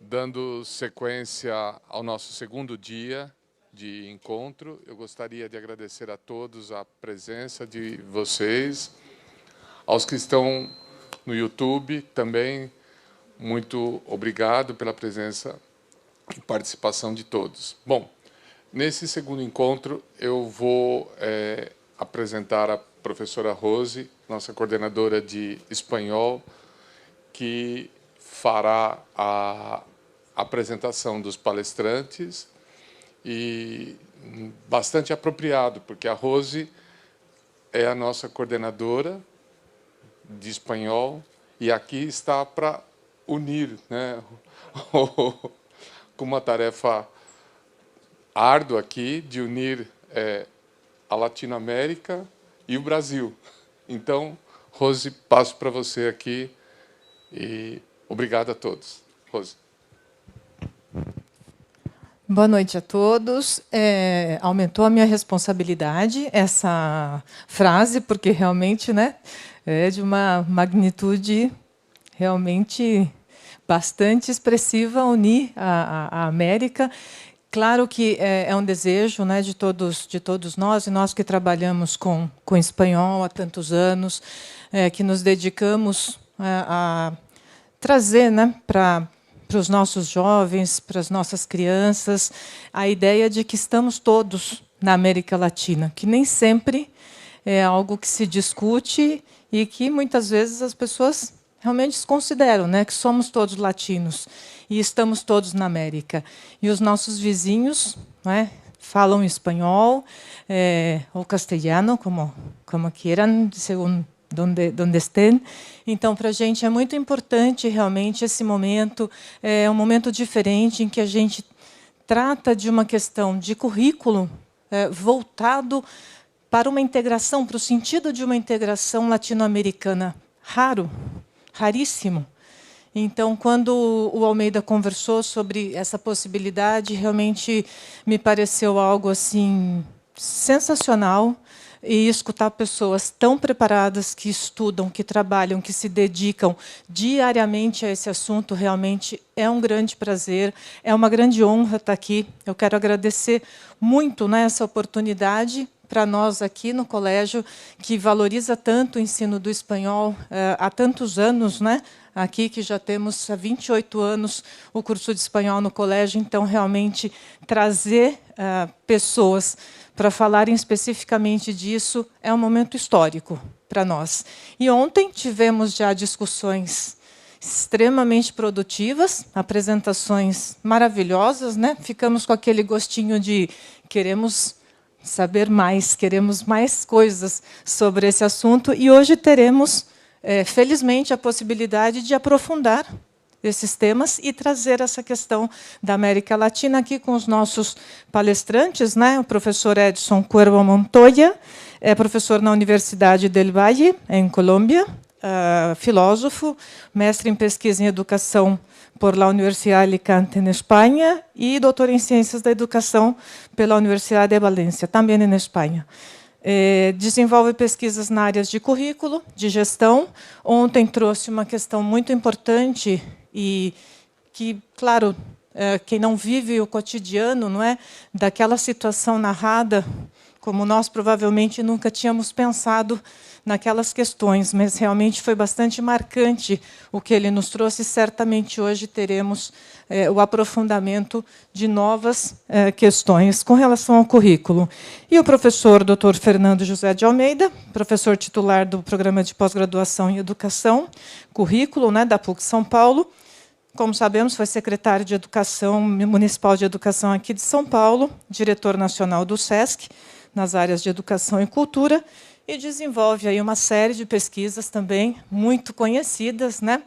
Dando sequência ao nosso segundo dia de encontro, eu gostaria de agradecer a todos a presença de vocês, aos que estão no YouTube também, muito obrigado pela presença e participação de todos. Bom, nesse segundo encontro eu vou apresentar a professora Rose, nossa coordenadora de espanhol, que fará a apresentação dos palestrantes e bastante apropriado, porque a Rose é a nossa coordenadora de espanhol e aqui está para unir, né, com uma tarefa árdua aqui de unir a Latinoamérica e o Brasil. Então, Rose, passo para você aqui e obrigado a todos. Rose. Boa noite a todos. Aumentou a minha responsabilidade essa frase, porque realmente, né, é de uma magnitude realmente bastante expressiva unir a América. Claro que é um desejo, né, de todos nós, e nós que trabalhamos com espanhol há tantos anos, que nos dedicamos a trazer, né, para os nossos jovens, para as nossas crianças, a ideia de que estamos todos na América Latina, que nem sempre é algo que se discute e que muitas vezes as pessoas realmente desconsideram, né, que somos todos latinos e estamos todos na América. E os nossos vizinhos, né, falam espanhol ou castelhano, como queiram, segundo onde estén. Então, para a gente é muito importante realmente esse momento, é um momento diferente em que a gente trata de uma questão de currículo voltado para uma integração, para o sentido de uma integração latino-americana raríssimo. Então, quando o Almeida conversou sobre essa possibilidade, realmente me pareceu algo assim sensacional. E escutar pessoas tão preparadas, que estudam, que trabalham, que se dedicam diariamente a esse assunto, realmente é um grande prazer, é uma grande honra estar aqui. Eu quero agradecer muito, né, essa oportunidade para nós aqui no colégio, que valoriza tanto o ensino do espanhol há tantos anos, né? Aqui que já temos há 28 anos o curso de espanhol no colégio, então realmente trazer pessoas para falarem especificamente disso é um momento histórico para nós. E ontem tivemos já discussões extremamente produtivas, apresentações maravilhosas, né? Ficamos com aquele gostinho de queremos saber mais, queremos mais coisas sobre esse assunto, e hoje teremos, felizmente, a possibilidade de aprofundar esses temas e trazer essa questão da América Latina aqui com os nossos palestrantes, né? O professor Edson Cuervo Montoya, é professor na Universidade del Valle, em Colômbia, filósofo, mestre em pesquisa em educação por la Universidad de Alicante, em Espanha, e doutor em Ciências da Educação pela Universidade de Valência, também em Espanha. Desenvolve pesquisas na área de currículo, de gestão. Ontem trouxe uma questão muito importante e que, claro, quem não vive o cotidiano, não é, daquela situação narrada, como nós provavelmente nunca tínhamos pensado naquelas questões, mas realmente foi bastante marcante o que ele nos trouxe. Certamente hoje teremos o aprofundamento de novas questões com relação ao currículo. E o professor Dr. Fernando José de Almeida, professor titular do Programa de Pós-Graduação em Educação, Currículo, né, da PUC São Paulo. Como sabemos, foi secretário de Educação Municipal de Educação aqui de São Paulo, diretor nacional do SESC, nas áreas de Educação e Cultura, e desenvolve aí uma série de pesquisas também muito conhecidas, né,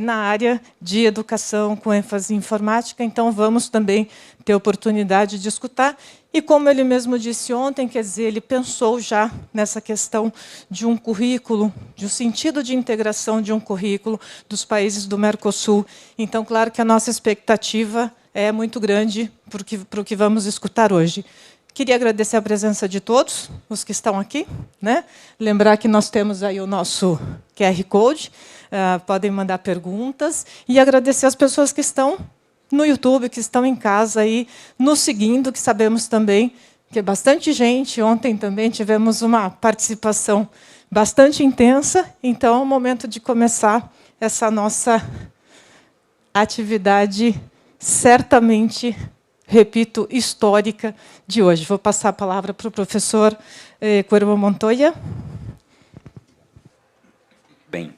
na área de educação com ênfase em informática. Então, vamos também ter oportunidade de escutar. E, como ele mesmo disse ontem, quer dizer, ele pensou já nessa questão de um currículo, de um sentido de integração de um currículo dos países do Mercosul. Então, claro que a nossa expectativa é muito grande para o que vamos escutar hoje. Queria agradecer a presença de todos os que estão aqui, né? Lembrar que nós temos aí o nosso QR Code, podem mandar perguntas, e agradecer as pessoas que estão no YouTube, que estão em casa aí nos seguindo, que sabemos também que é bastante gente. Ontem também tivemos uma participação bastante intensa, então é o momento de começar essa nossa atividade, certamente, repito, histórica de hoje. Vou passar a palavra para o professor Cuervo Montoya. Bem,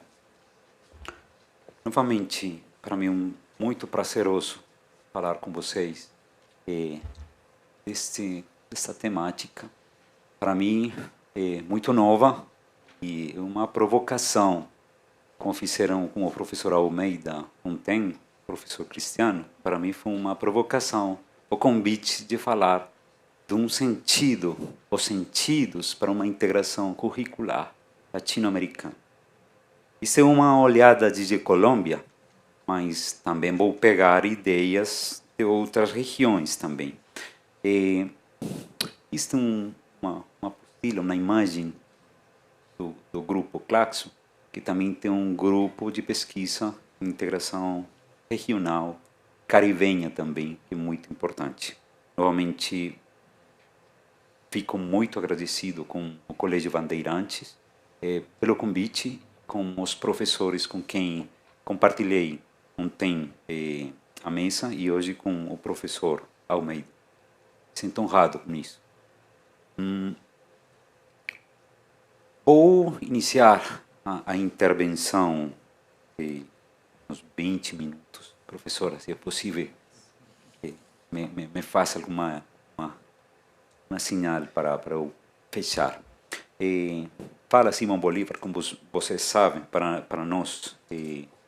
novamente, para mim é muito prazeroso falar com vocês desta temática. Para mim é muito nova e é uma provocação, como fizeram com o professor Almeida ontem, professor Cristiano. Para mim foi uma provocação, o convite de falar de um sentido, os sentidos para uma integração curricular latino-americana. Isso é uma olhada de Colômbia, mas também vou pegar ideias de outras regiões também. Isto é uma apostila, uma imagem do grupo Claxo, que também tem um grupo de pesquisa em integração regional, caribenha também, que é muito importante. Novamente, fico muito agradecido com o Colégio Bandeirantes pelo convite, com os professores com quem compartilhei ontem a mesa e hoje com o professor Almeida. Sinto honrado com isso. Vou iniciar a intervenção uns 20 minutos. Professora, se é possível, me faça alguma uma sinal para eu fechar. Fala Simão Bolívar, como vocês sabem, para nós,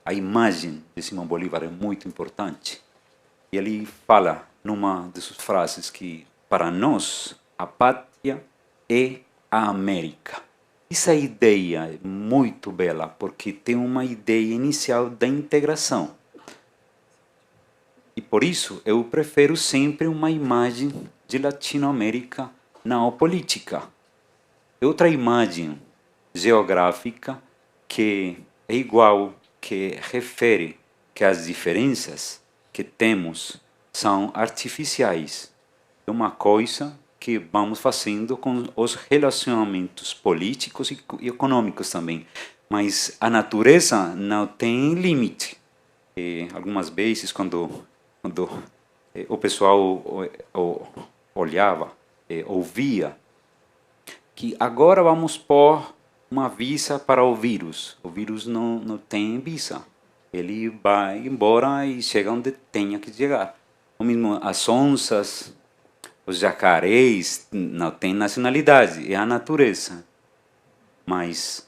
a imagem de Simão Bolívar é muito importante. E ele fala numa de suas frases que, para nós, a pátria é a América. Essa ideia é muito bela, porque tem uma ideia inicial da integração. E por isso eu prefiro sempre uma imagem de Latinoamérica na política. Outra imagem geográfica que é igual, que refere que as diferenças que temos são artificiais. É uma coisa que vamos fazendo com os relacionamentos políticos e econômicos também. Mas a natureza não tem limite. Algumas vezes, quando o pessoal olhava, ouvia, que agora vamos pôr uma visa para o vírus. O vírus não tem visa. Ele vai embora e chega onde tenha que chegar. O mesmo as onças, os jacarés não têm nacionalidade, é a natureza. Mas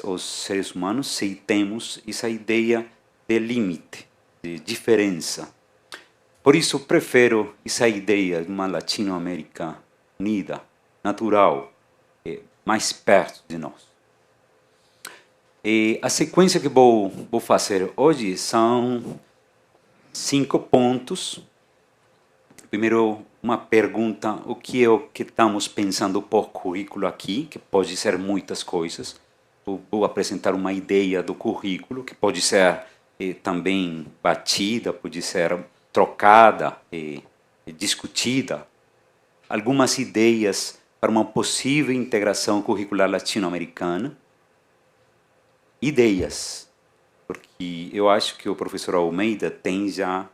os seres humanos sim temos essa ideia de limite, de diferença. Por isso prefiro essa ideia de uma Latinoamérica unida, natural, mais perto de nós. A sequência que vou fazer hoje são 5 pontos. Primeiro, uma pergunta: o que é o que estamos pensando por currículo aqui, que pode ser muitas coisas. Vou apresentar uma ideia do currículo, que pode ser também batida, pode ser trocada, discutida. Algumas ideias para uma possível integração curricular latino-americana. Ideias, porque eu acho que o professor Almeida tem já,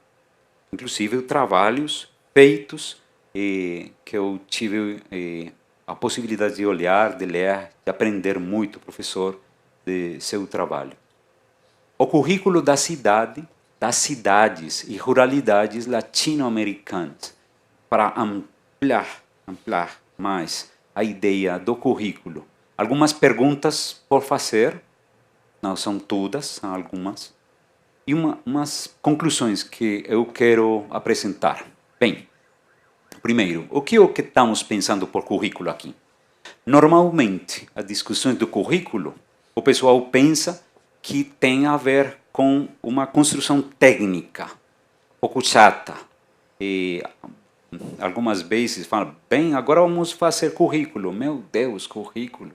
inclusive, trabalhos feitos que eu tive a possibilidade de olhar, de ler, de aprender muito, professor, de seu trabalho. O currículo da cidade, das cidades e ruralidades latino-americanas, para ampliar mais a ideia do currículo. Algumas perguntas por fazer, não são todas, são algumas, e umas conclusões que eu quero apresentar. Bem, primeiro, o que estamos pensando por currículo aqui? Normalmente, as discussões do currículo, o pessoal pensa que tem a ver com uma construção técnica, um pouco chata, algumas vezes falam, bem, agora vamos fazer currículo. Meu Deus, currículo.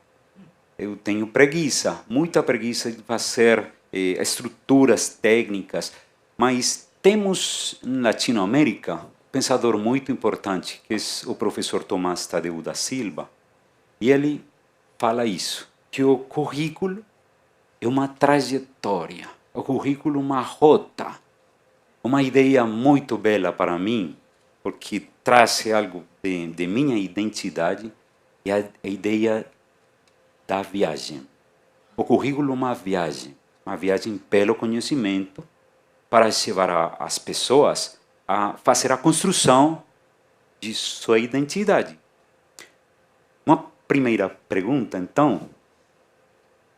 Eu tenho preguiça, muita preguiça de fazer estruturas técnicas, mas temos na Latinoamérica um pensador muito importante, que é o professor Tomás Tadeu da Silva, e ele fala isso, que o currículo é uma trajetória, o currículo é uma rota, uma ideia muito bela para mim, porque traz algo de minha identidade, e a ideia da viagem. O currículo é uma viagem pelo conhecimento para levar as pessoas a fazer a construção de sua identidade. Uma primeira pergunta, então,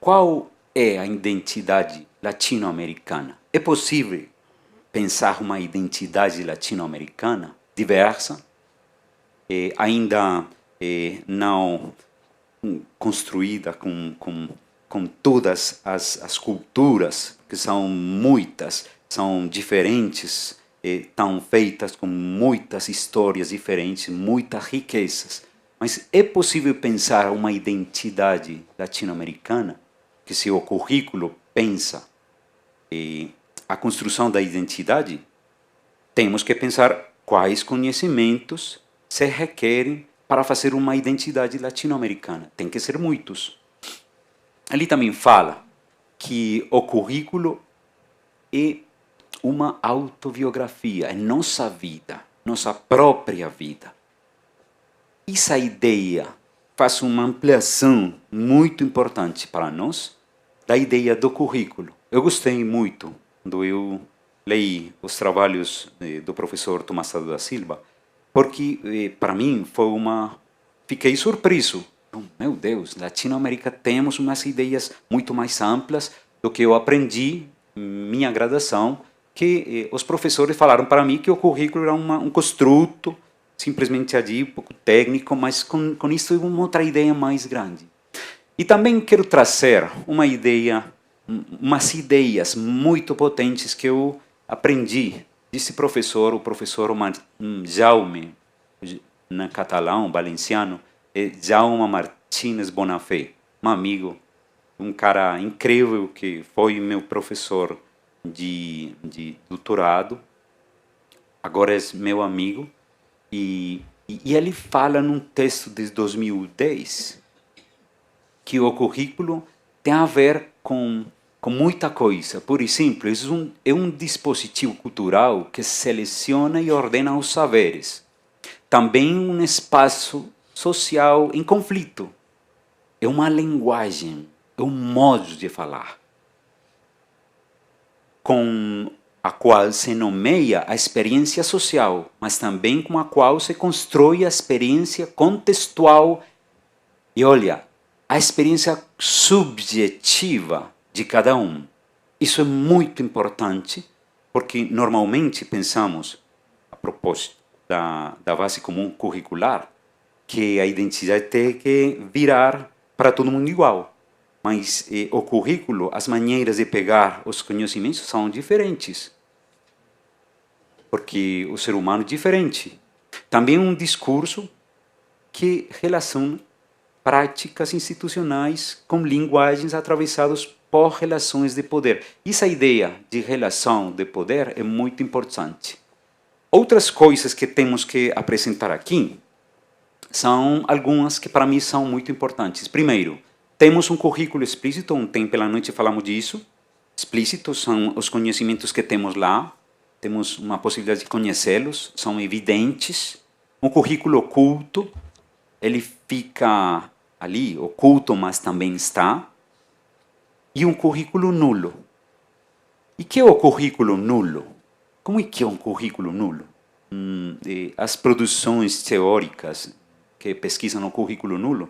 qual é a identidade latino-americana? É possível pensar uma identidade latino-americana diversa, ainda não construída com todas as culturas, que são muitas, são diferentes, estão feitas com muitas histórias diferentes, muitas riquezas. Mas é possível pensar uma identidade latino-americana, que se o currículo pensa a construção da identidade, temos que pensar quais conhecimentos se requerem para fazer uma identidade latino-americana. Tem que ser muitos. Ele também fala que o currículo é uma autobiografia, é nossa vida, nossa própria vida. Essa ideia faz uma ampliação muito importante para nós da ideia do currículo. Eu gostei muito quando eu li os trabalhos do professor Tomás Tadeu da Silva, porque para mim fiquei surpreso. Meu Deus, Latinoamérica temos umas ideias muito mais amplas do que eu aprendi em minha graduação, que os professores falaram para mim que o currículo era um construto, simplesmente ali, um pouco técnico, mas com isso uma outra ideia mais grande. E também quero trazer umas ideias muito potentes que eu aprendi desse professor, o professor Jaume, na catalão, valenciano, é Jaume Martínez Bonafé, um amigo, um cara incrível que foi meu professor de doutorado, agora é meu amigo, e ele fala num texto de 2010 que o currículo tem a ver com muita coisa. Por exemplo, é um dispositivo cultural que seleciona e ordena os saberes. Também um espaço social em conflito. É uma linguagem, é um modo de falar, com a qual se nomeia a experiência social, mas também com a qual se constrói a experiência contextual e, olha, a experiência subjetiva de cada um. Isso é muito importante, porque normalmente pensamos, a propósito da base comum curricular, que a identidade tem que virar para todo mundo igual. Mas o currículo, as maneiras de pegar os conhecimentos são diferentes, porque o ser humano é diferente. Também um discurso que relaciona práticas institucionais com linguagens atravessadas por relações de poder. Essa ideia de relação de poder é muito importante. Outras coisas que temos que apresentar aqui são algumas que para mim são muito importantes. Primeiro, temos um currículo explícito, ontem pela noite falamos disso. Explícitos são os conhecimentos que temos lá, temos uma possibilidade de conhecê-los, são evidentes. Um currículo oculto, ele fica ali, oculto, mas também está. E um currículo nulo. E que é o currículo nulo? Como é que é um currículo nulo? As produções teóricas que pesquisam o currículo nulo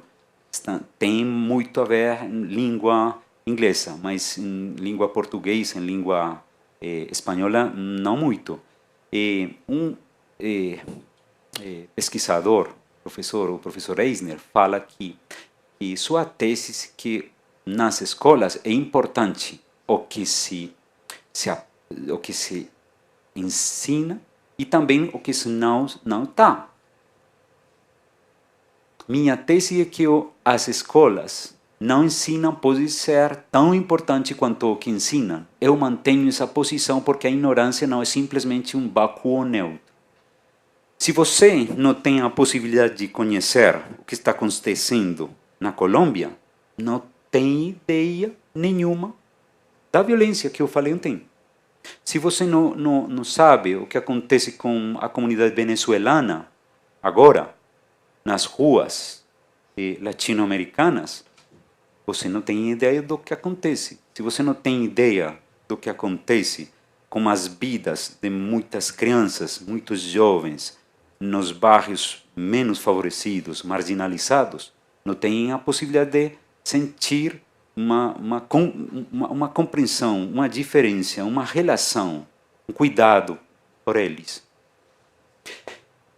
têm muito a ver em língua inglesa, mas em língua portuguesa, em língua espanhola, não muito. Pesquisador, o professor Eisner, fala que sua tese que nas escolas é importante o que se ensina e também o que não está. Minha tese é que as escolas não ensinam pode ser tão importante quanto o que ensinam. Eu mantenho essa posição porque a ignorância não é simplesmente um vácuo neutro. Se você não tem a possibilidade de conhecer o que está acontecendo na Colômbia, não tem ideia nenhuma da violência que eu falei ontem. Se você não sabe o que acontece com a comunidade venezuelana agora, nas ruas latino-americanas, você não tem ideia do que acontece. Se você não tem ideia do que acontece com as vidas de muitas crianças, muitos jovens, nos bairros menos favorecidos, marginalizados, não tem a possibilidade de sentir uma compreensão, uma diferença, uma relação, um cuidado por eles.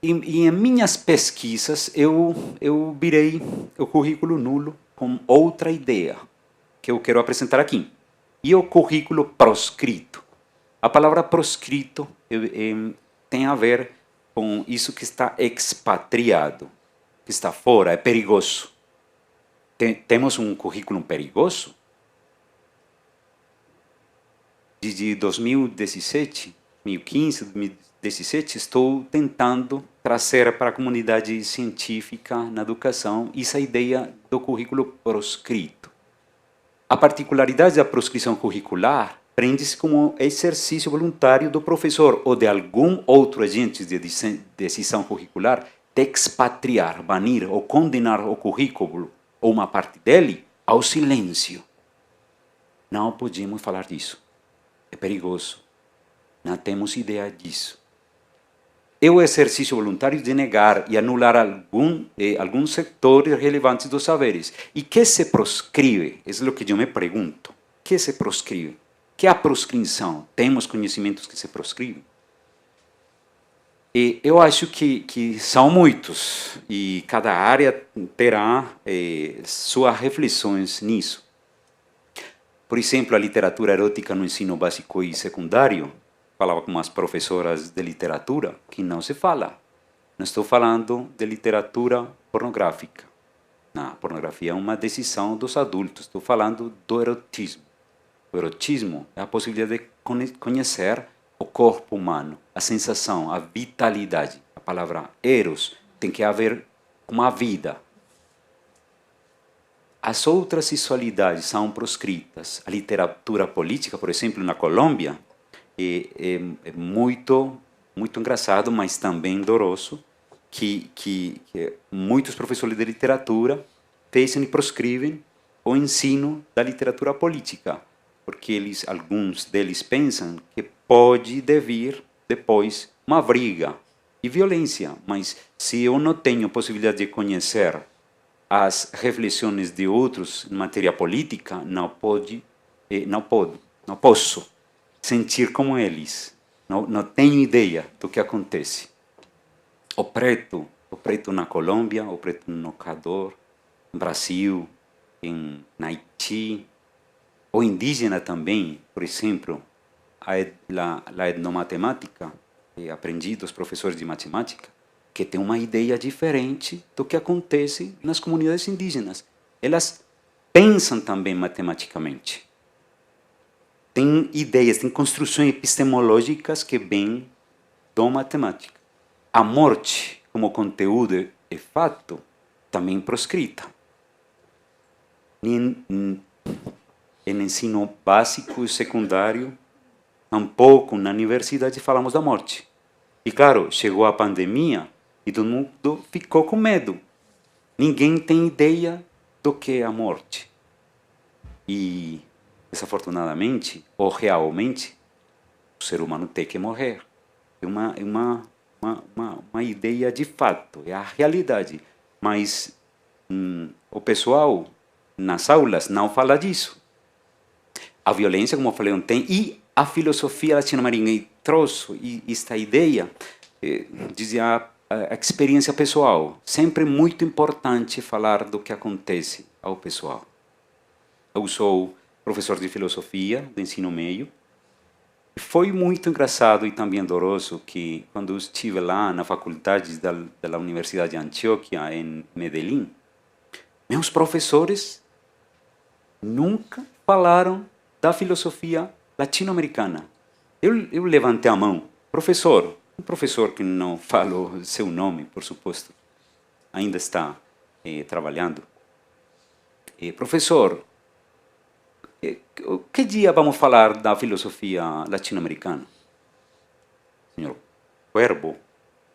E em minhas pesquisas, eu virei o currículo nulo com outra ideia que eu quero apresentar aqui. E o currículo proscrito. A palavra proscrito tem a ver com isso que está expatriado, que está fora, é perigoso. Temos um currículo perigoso? Desde 2017, 2015, 2017, estou tentando trazer para a comunidade científica na educação essa ideia do currículo proscrito. A particularidade da proscrição curricular prende-se como exercício voluntário do professor ou de algum outro agente de decisão curricular de expatriar, banir ou condenar o currículo ou uma parte dele ao silêncio. Não podemos falar disso. É perigoso. Não temos ideia disso. É o exercício voluntário de negar e anular alguns setores relevantes dos saberes. E que se proscreve? É o que eu me pergunto. Que se proscreve? Que é a proscrição? Temos conhecimentos que se proscrevem? E eu acho que são muitos, e cada área terá suas reflexões nisso. Por exemplo, a literatura erótica no ensino básico e secundário, falava com umas professoras de literatura, que não se fala. Não estou falando de literatura pornográfica. Não, a pornografia é uma decisão dos adultos, estou falando do erotismo. O erotismo é a possibilidade de conhecer o corpo humano, a sensação, a vitalidade. A palavra eros tem que haver uma vida. As outras sexualidades são proscritas. A literatura política, por exemplo, na Colômbia, é muito engraçado, mas também doloroso, que muitos professores de literatura fecham e proscrevem o ensino da literatura política, porque alguns deles pensam que pode vir depois uma briga e violência, mas se eu não tenho possibilidade de conhecer as reflexões de outros em matéria política, não posso sentir como eles, não tenho ideia do que acontece. O preto na Colômbia, o preto no Equador, no Brasil, na Haiti, o indígena também, por exemplo, a etnomatemática, aprendi dos professores de matemática, que tem uma ideia diferente do que acontece nas comunidades indígenas. Elas pensam também matematicamente. Tem ideias, tem construções epistemológicas que vêm da matemática. A morte, como conteúdo e fato, também proscrita. No ensino básico e secundário, um pouco na universidade falamos da morte. E claro, chegou a pandemia e todo mundo ficou com medo. Ninguém tem ideia do que é a morte. E, desafortunadamente, ou realmente, o ser humano tem que morrer. É uma ideia de fato, é a realidade. Mas o pessoal nas aulas não fala disso. A violência, como eu falei ontem, e a filosofia latino-americana trouxe esta ideia, dizia a experiência pessoal. Sempre muito importante falar do que acontece ao pessoal. Eu sou professor de filosofia do ensino médio. foi muito engraçado e também doloroso que, quando eu estive lá na faculdade da Universidade de Antioquia, em Medellín, meus professores nunca falaram da filosofia latino-americana. Eu levantei a mão. Professor, um professor que não falou seu nome, por suposto, ainda está trabalhando. Professor, que dia vamos falar da filosofia latino-americana? Senhor Cuervo,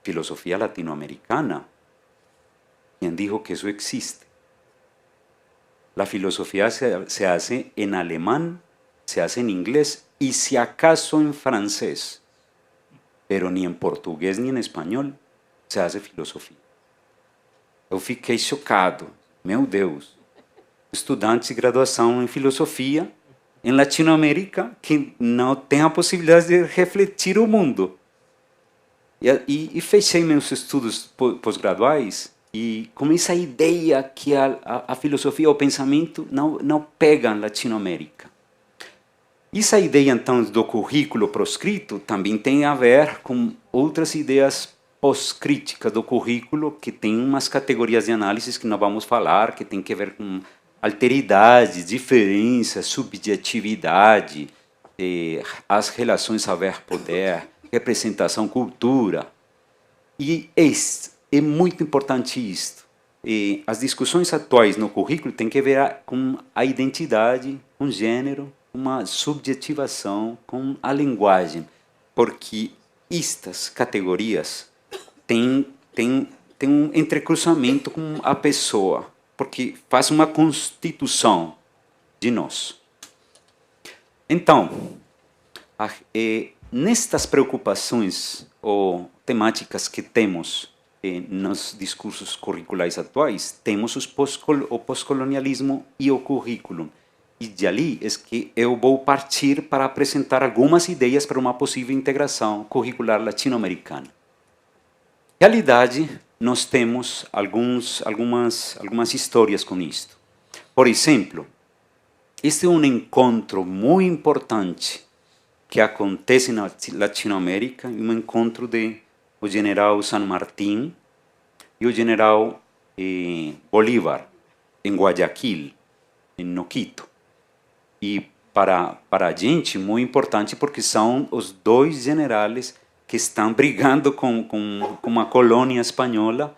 filosofia latino-americana. ¿Quién dijo que eso existe? La filosofía se hace en alemán, se hace en inglés y si acaso en francés, pero ni en português ni en español se hace filosofia. Eu fiquei chocado. Meu Deus. Estudantes de graduação em filosofia em Latinoamérica que não têm a possibilidade de refletir o mundo. E fechei meus estudos pós-graduais e com essa ideia que a filosofia, o pensamento não pega na Latinoamérica. Essa ideia, então, do currículo proscrito também tem a ver com outras ideias pós-críticas do currículo, que tem umas categorias de análise que nós vamos falar, que tem que ver com alteridade, diferença, subjetividade, as relações saber-poder, representação, cultura. E é muito importante isto. As discussões atuais no currículo têm que ver com a identidade, com o gênero, uma subjetivação, com a linguagem, porque estas categorias têm um entrecruzamento com a pessoa, porque faz uma constituição de nós. Então, nestas preocupações ou temáticas que temos nos discursos curriculares atuais, temos o pós-colonialismo e o currículo. E de ali é que eu vou partir para apresentar algumas ideias para uma possível integração curricular latino-americana. Na realidade, nós temos algumas histórias com isto. Por exemplo, este é um encontro muito importante que acontece na Latinoamérica, um encontro de o general San Martín e o general Bolívar, em Guayaquil, no Quito. E para a gente, muito importante, porque são os dois generais que estão brigando com a colônia espanhola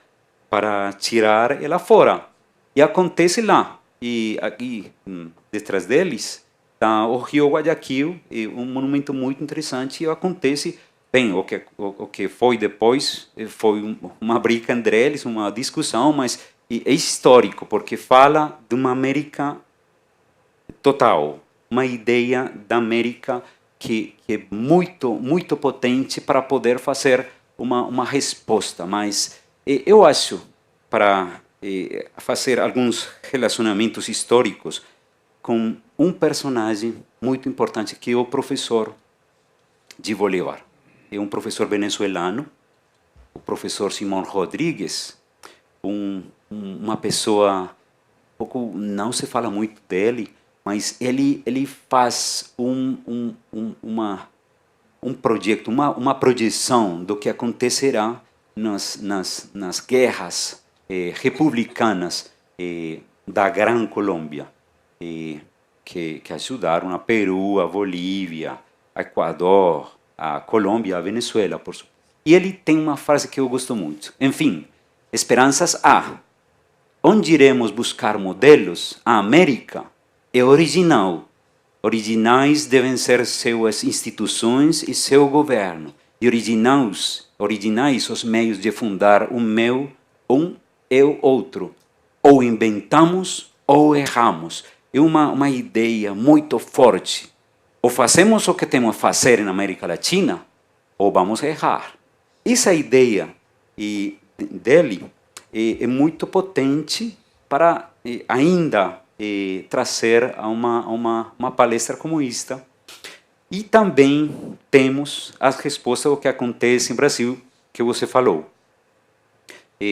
para tirar ela fora. E acontece lá. E aqui, detrás deles, está o Rio Guayaquil, um monumento muito interessante, e acontece... Bem, o que foi depois foi uma briga entre eles, uma discussão, mas é histórico, porque fala de uma América total, uma ideia da América que é muito potente para poder fazer uma resposta. Mas eu acho, para fazer alguns relacionamentos históricos com um personagem muito importante, que é o professor de Bolívar. É um professor venezuelano, o professor Simón Rodríguez, uma pessoa, pouco não se fala muito dele, mas ele faz um projeto, uma projeção do que acontecerá nas guerras republicanas da Gran Colômbia, que ajudaram a Peru, a Bolívia, a Equador, a Colômbia, a Venezuela, por supuesto. E ele tem uma frase que eu gosto muito. Enfim, esperanças há. Onde iremos buscar modelos? A América é original. Originais devem ser suas instituições e seu governo. E originais os meios de fundar o meu, e o outro. Ou inventamos ou erramos. É uma ideia muito forte. Ou fazemos o que temos a fazer na América Latina, ou vamos errar. Essa ideia dele é muito potente para ainda trazer a uma palestra como esta. E também temos as respostas ao que acontece em Brasil, que você falou.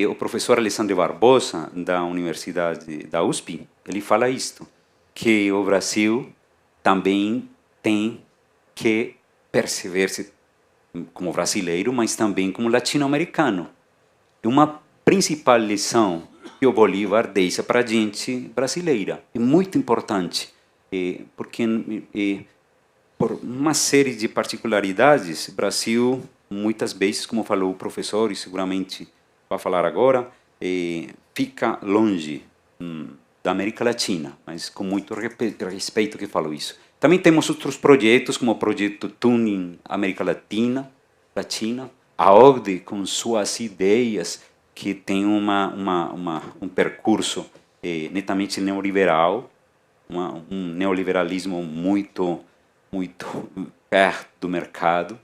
O professor Alessandro Barbosa, da Universidade da USP, ele fala isto, que o Brasil também tem que perceber-se como brasileiro, mas também como latino-americano. Uma principal lição que o Bolívar deixa para a gente brasileira. É muito importante, porque por uma série de particularidades, o Brasil, muitas vezes, como falou o professor, e seguramente vai falar agora, fica longe da América Latina, mas com muito respeito que falo isso. Também temos outros projetos, como o projeto Tuning América Latina, a OCDE com suas ideias, que tem um percurso netamente neoliberal, um neoliberalismo muito perto do mercado,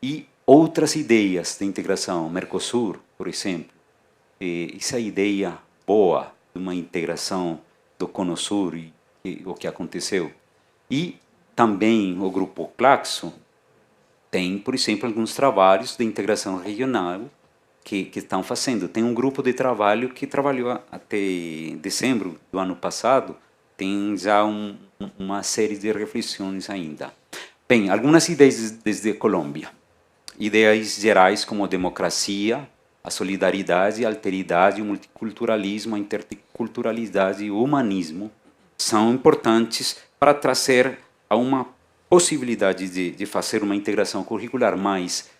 e outras ideias de integração, Mercosul, por exemplo, essa ideia boa de uma integração do Cono Sur e o que aconteceu. E também o Grupo Claxo tem, por exemplo, alguns trabalhos de integração regional que estão fazendo. Tem um grupo de trabalho que trabalhou até dezembro do ano passado, tem já uma série de reflexões ainda. Bem, algumas ideias desde Colômbia. Ideias gerais como democracia, a solidariedade, a alteridade, o multiculturalismo, a interculturalidade e o humanismo são importantes para trazer a uma possibilidade de fazer uma integração curricular, mas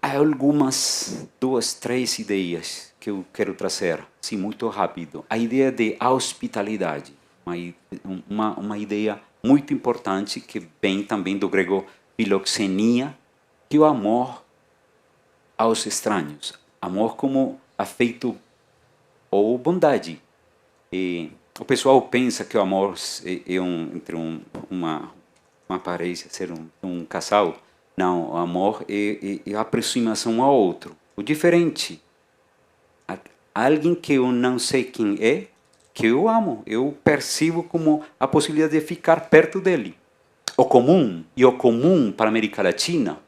há algumas, 2, 3 ideias que eu quero trazer, sim, muito rápido. A ideia de hospitalidade, uma ideia muito importante que vem também do grego philoxenia, que é o amor aos estranhos, amor como afeto ou bondade. O pessoal pensa que o amor é entre uma parede, ser um casal. Não, o amor é a aproximação ao outro. O diferente, alguém que eu não sei quem é, que eu amo, eu percebo como a possibilidade de ficar perto dele. O comum para a América Latina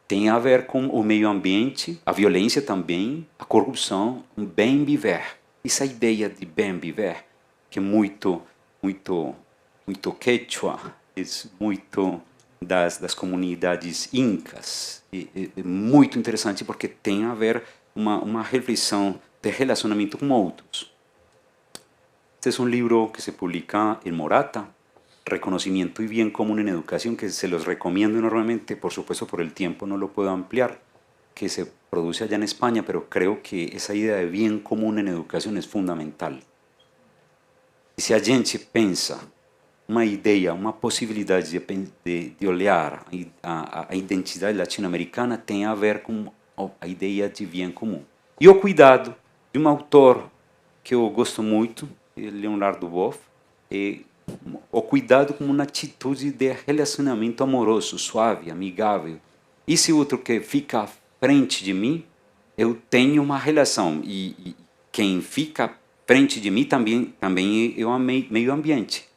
tem a ver com o meio ambiente, a violência também, a corrupção, um bem viver. Essa ideia de bem viver, que é muito quechua, é muito das comunidades incas, é muito interessante porque tem a ver uma reflexão de relacionamento com outros. Este é um livro que se publica em Morata, Reconocimiento y Bien Común en Educación, que se los recomiendo enormemente, por supuesto por el tiempo no lo puedo ampliar, que se produce allá en España, pero creo que esa idea de bien común en educación es fundamental. E se a gente pensa uma ideia, uma possibilidade de olhar a identidade latino-americana, tem a ver com a ideia de bem comum. E o cuidado de um autor que eu gosto muito, Leonardo Boff, o cuidado como uma atitude de relacionamento amoroso, suave, amigável. Esse outro que fica à frente de mim, eu tenho uma relação, e quem fica à frente de mim também é o meio ambiente.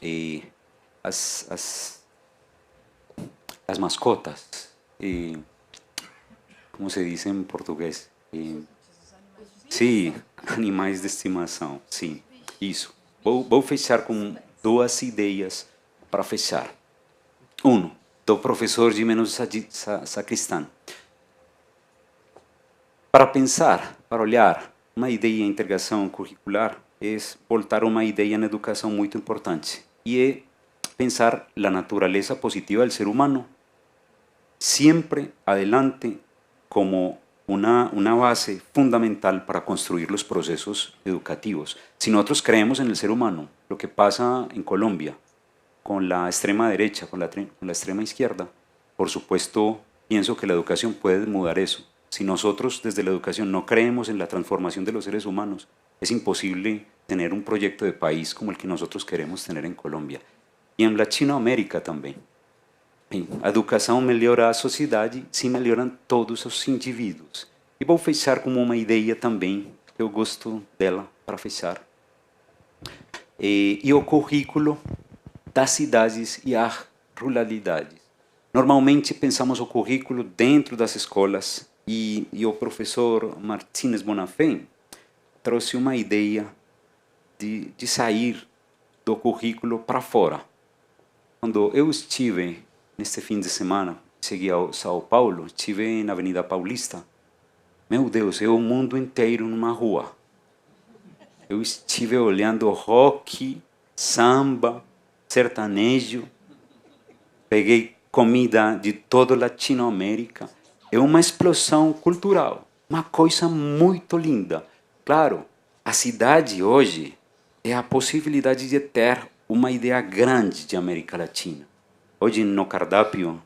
E as mascotas, como se diz em português? Sim, animais de estimação, sim, isso. Vou fechar com 2 ideias para fechar. Do professor Gimeno Sacristán. Para pensar, para olhar, uma ideia em integração curricular é voltar a uma ideia na educação muito importante, e é pensar a natureza positiva do ser humano, sempre adelante como una base fundamental para construir los procesos educativos. Si nosotros creemos en el ser humano, lo que pasa en Colombia con la extrema derecha, con la extrema izquierda, por supuesto, pienso que la educación puede mudar eso. Si nosotros desde la educación no creemos en la transformación de los seres humanos, es imposible tener un proyecto de país como el que nosotros queremos tener en Colombia. Y en Latinoamérica también. A educação melhora a sociedade se melhoram todos os indivíduos. E vou fechar com uma ideia também, que eu gosto dela para fechar. E o currículo das cidades e as ruralidades. Normalmente pensamos o currículo dentro das escolas e o professor Martínez Bonafé trouxe uma ideia de sair do currículo para fora. Quando eu estive, neste fim de semana, segui ao São Paulo, estive na Avenida Paulista. Meu Deus, é o mundo inteiro numa rua. Eu estive olhando rock, samba, sertanejo, peguei comida de toda a Latinoamérica. É uma explosão cultural, uma coisa muito linda. Claro, a cidade hoje é a possibilidade de ter uma ideia grande de América Latina. Hoje, no cardápio,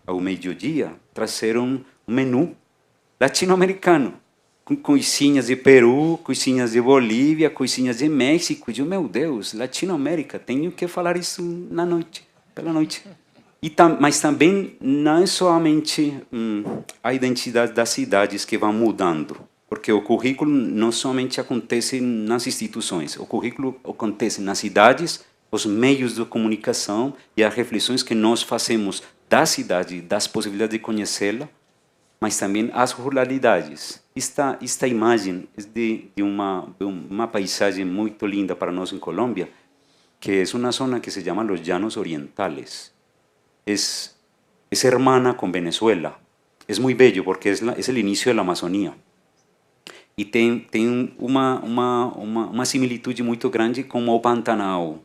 ao meio-dia, trouxeram um menu latino-americano, com coisinhas de Peru, coisinhas de Bolívia, coisinhas de México. Eu, meu Deus, Latinoamérica, tenho que falar isso na noite, pela noite. Mas também não é somente a identidade das cidades que vai mudando, porque o currículo não somente acontece nas instituições, o currículo acontece nas cidades, os meios de comunicação e as reflexões que nós fazemos da cidade, das possibilidades de conhecê-la, mas também as ruralidades. Esta imagem é de uma paisagem muito linda para nós em Colômbia, que é uma zona que se chama Los Llanos Orientales. Es hermana con Venezuela. Es muy bello porque es el inicio de la Amazonía. E tem uma similitude muito grande com o Pantanal.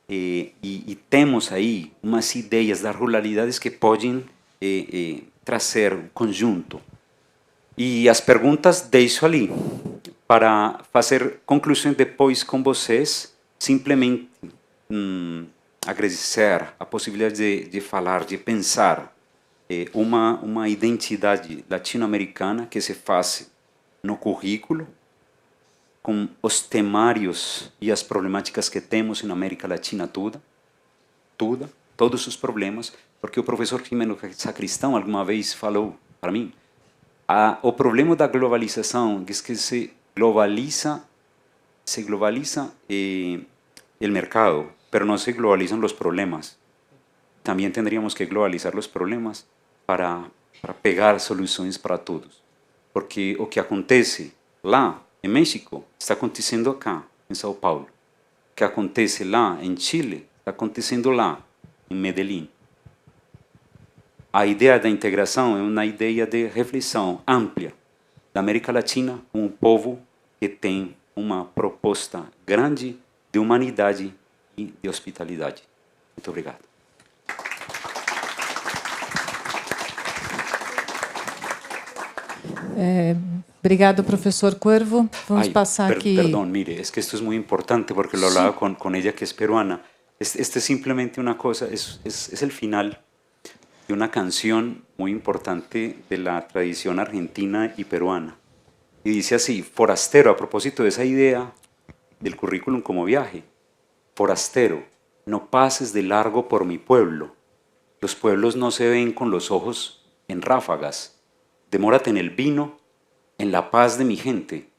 E temos aí umas ideias das ruralidades que podem trazer um conjunto. E as perguntas deixo ali para fazer conclusões depois com vocês, simplesmente agradecer a possibilidade de falar, de pensar uma identidade latino-americana que se faz no currículo, com os temários e as problemáticas que temos na América Latina todos os problemas, porque o professor Jimeno Sacristão alguma vez falou para mim, o problema da globalização é que se globaliza o mercado, pero no se globalizan los problemas. También tendríamos que globalizar los problemas para pegar soluções para todos. Porque o que acontece lá em México está acontecendo acá, em São Paulo. O que acontece lá em Chile está acontecendo lá, em Medellín. A ideia da integração é uma ideia de reflexão ampla da América Latina, um povo que tem uma proposta grande de humanidade e de hospitalidade. Muito obrigado. Obrigado, professor Cuervo. Vamos passar aqui... Perdão, mire, es que esto es muy importante porque lo hablaba con ella que es peruana. Este es simplemente una cosa, es el final de una canción muy importante de la tradición argentina y peruana. Y dice así, forastero, a propósito de esa idea del currículum como viaje. Forastero, no pases de largo por mi pueblo. Los pueblos no se ven con los ojos en ráfagas. Demórate en el vino, en la paz de mi gente,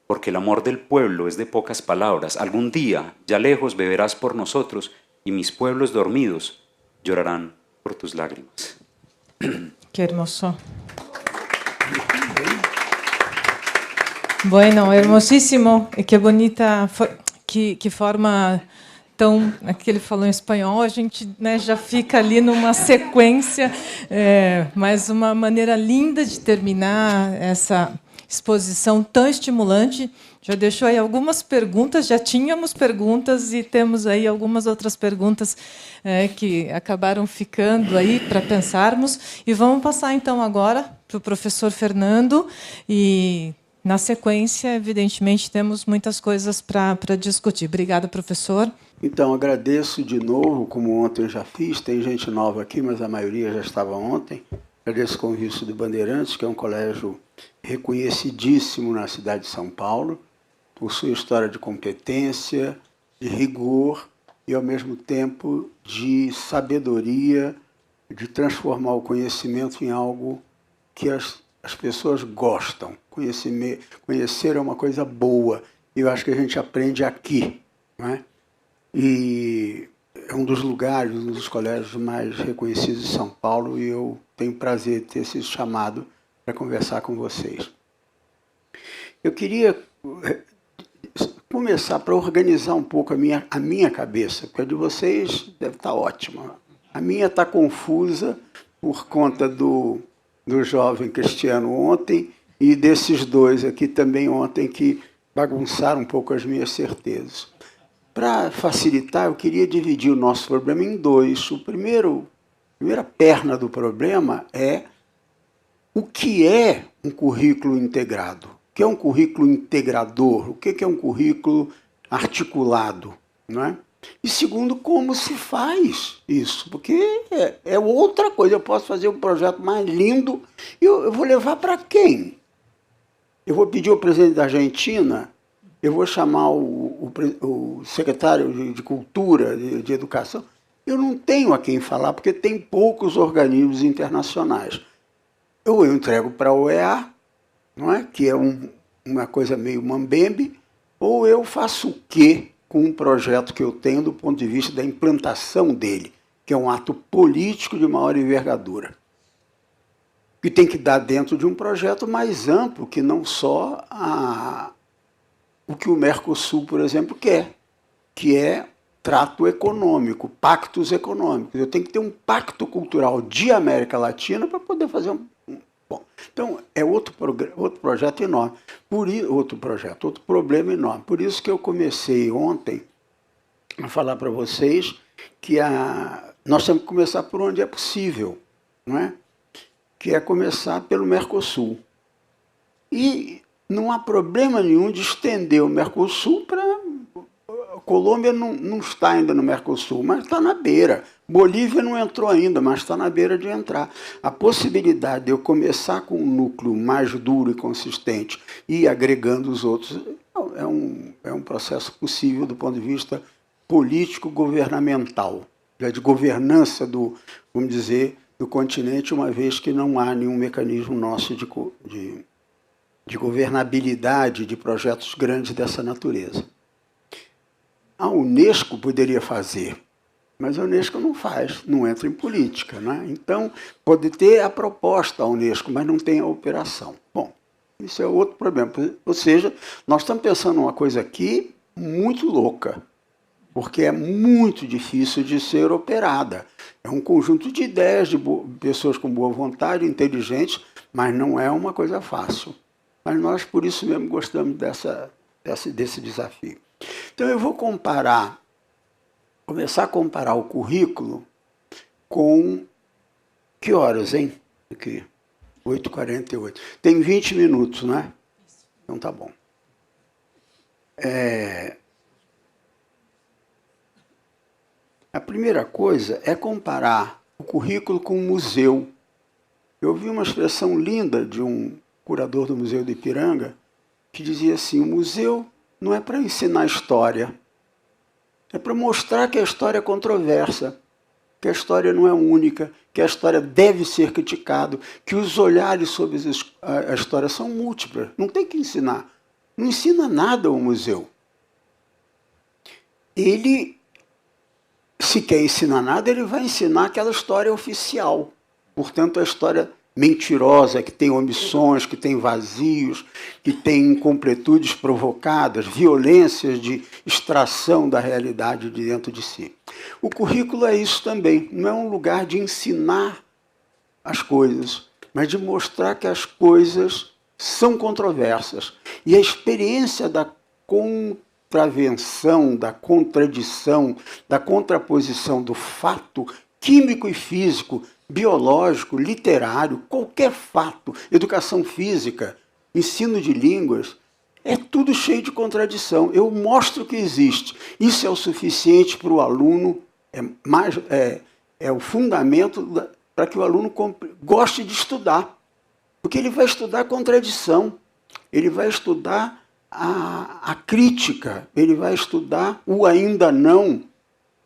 porque el amor del pueblo es de pocas palabras. Algún día, ya lejos, beberás por nosotros y mis pueblos dormidos llorarán por tus lágrimas. Qué hermoso. Bueno, hermosíssimo. E que bonita, que forma tão... que ele falou em espanhol, a gente, né, já fica ali numa sequência, mas uma maneira linda de terminar essa exposição tão estimulante. Já deixou aí algumas perguntas, já tínhamos perguntas e temos aí algumas outras perguntas que acabaram ficando aí para pensarmos. E vamos passar, então, agora para o professor Fernando e... na sequência, evidentemente, temos muitas coisas para discutir. Obrigada, professor. Então, agradeço de novo, como ontem eu já fiz, tem gente nova aqui, mas a maioria já estava ontem. Agradeço o convite do Bandeirantes, que é um colégio reconhecidíssimo na cidade de São Paulo, por sua história de competência, de rigor e, ao mesmo tempo, de sabedoria, de transformar o conhecimento em algo que as pessoas gostam. Conhecer é uma coisa boa, e eu acho que a gente aprende aqui, não é? E é um dos lugares, um dos colégios mais reconhecidos de São Paulo, e eu tenho prazer de ter sido chamado para conversar com vocês. Eu queria começar, para organizar um pouco a minha cabeça, porque a de vocês deve estar ótima. A minha está confusa por conta do jovem Cristiano ontem e desses dois aqui também ontem que bagunçaram um pouco as minhas certezas. Para facilitar, eu queria dividir o nosso problema em dois. A primeira perna do problema é o que é um currículo integrado. O que é um currículo integrador? O que é um currículo articulado? Não é? E segundo, como se faz isso? Porque é outra coisa. Eu posso fazer um projeto mais lindo e eu vou levar para quem? Eu vou pedir ao presidente da Argentina, eu vou chamar o secretário de Cultura, de Educação. Eu não tenho a quem falar, porque tem poucos organismos internacionais. Eu entrego para a OEA, não é? Que é uma coisa meio mambembe, ou eu faço o quê com um projeto que eu tenho do ponto de vista da implantação dele, que é um ato político de maior envergadura, que tem que dar dentro de um projeto mais amplo, que não só o que o Mercosul, por exemplo, quer, que é trato econômico, pactos econômicos. Eu tenho que ter um pacto cultural de América Latina para poder fazer Bom, então, é outro projeto enorme. Outro problema enorme. Por isso que eu comecei ontem a falar para vocês que nós temos que começar por onde é possível, não é? Que é começar pelo Mercosul. E não há problema nenhum de estender o Mercosul para... A Colômbia não está ainda no Mercosul, mas está na beira. Bolívia não entrou ainda, mas está na beira de entrar. A possibilidade de eu começar com um núcleo mais duro e consistente e ir agregando os outros é um processo possível do ponto de vista político-governamental, de governança vamos dizer, do continente, uma vez que não há nenhum mecanismo nosso de governabilidade de projetos grandes dessa natureza. A Unesco poderia fazer, mas a Unesco não faz, não entra em política, né? Então, pode ter a proposta a Unesco, mas não tem a operação. Bom, isso é outro problema. Ou seja, nós estamos pensando uma coisa aqui muito louca, porque é muito difícil de ser operada. É um conjunto de ideias de pessoas com boa vontade, inteligentes, mas não é uma coisa fácil. Mas nós, por isso mesmo, gostamos desse desafio. Então, eu vou começar a comparar o currículo com... Que horas, hein? Aqui, 8h48. Tem 20 minutos, né? Então, tá bom. A primeira coisa é comparar o currículo com o museu. Eu ouvi uma expressão linda de um curador do Museu do Ipiranga, que dizia assim, o museu não é para ensinar história, é para mostrar que a história é controversa, que a história não é única, que a história deve ser criticada, que os olhares sobre a história são múltiplos, não tem que ensinar. Não ensina nada o museu. Ele, se quer ensinar nada, ele vai ensinar aquela história oficial. Portanto, a história mentirosa, que tem omissões, que tem vazios, que tem incompletudes provocadas, violências de extração da realidade de dentro de si. O currículo é isso também, não é um lugar de ensinar as coisas, mas de mostrar que as coisas são controversas. E a experiência da contravenção, da contradição, da contraposição do fato químico e físico, biológico, literário, qualquer fato, educação física, ensino de línguas, é tudo cheio de contradição. Eu mostro que existe. Isso é o suficiente para o aluno, é o fundamento para que o aluno goste de estudar. Porque ele vai estudar a contradição, ele vai estudar a crítica, ele vai estudar o ainda não,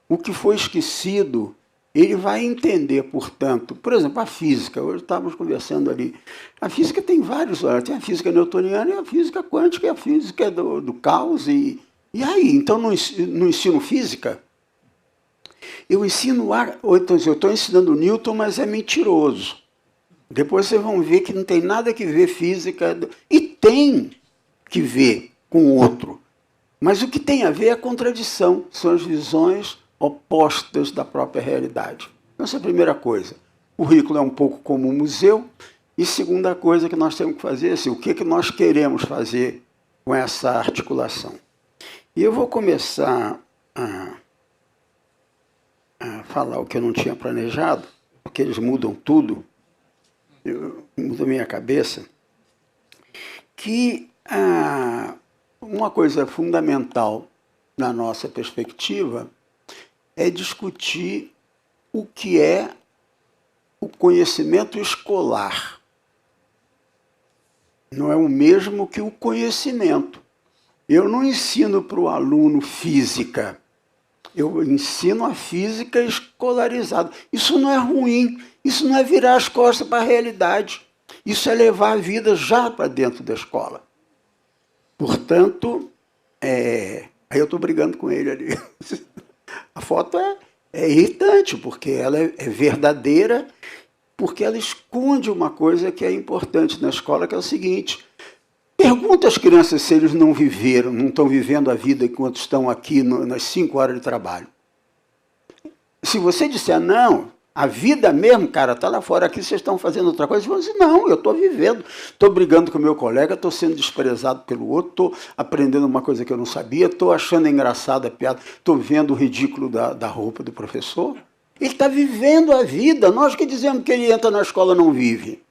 o que foi esquecido. Ele vai entender, portanto, por exemplo, a física. Hoje estávamos conversando ali. A física tem vários, tem a física newtoniana e a física quântica, e a física do caos. E aí, então não ensino física? Eu ensino ou então eu estou ensinando Newton, mas é mentiroso. Depois vocês vão ver que não tem nada que ver física, e tem que ver com o outro. Mas o que tem a ver é a contradição, são as visões opostas da própria realidade. Então, essa é a primeira coisa. O currículo é um pouco como um museu. E segunda coisa que nós temos que fazer é assim, o que nós queremos fazer com essa articulação. E eu vou começar a falar o que eu não tinha planejado, porque eles mudam tudo, muda a minha cabeça, que uma coisa fundamental na nossa perspectiva é discutir o que é o conhecimento escolar. Não é o mesmo que o conhecimento. Eu não ensino para o aluno física, eu ensino a física escolarizada. Isso não é ruim, isso não é virar as costas para a realidade. Isso é levar a vida já para dentro da escola. Portanto, aí eu estou brigando com ele ali. A foto é irritante, porque ela é verdadeira, porque ela esconde uma coisa que é importante na escola, que é o seguinte: pergunta às crianças se eles não viveram, não estão vivendo a vida enquanto estão aqui nas 5 horas de trabalho. Se você disser, não, a vida mesmo, cara, está lá fora, aqui vocês estão fazendo outra coisa, você vai dizer, não, eu estou vivendo, estou brigando com o meu colega, estou sendo desprezado pelo outro, estou aprendendo uma coisa que eu não sabia, estou achando engraçada a piada, estou vendo o ridículo da roupa do professor. Ele está vivendo a vida, nós que dizemos que ele entra na escola e não vive.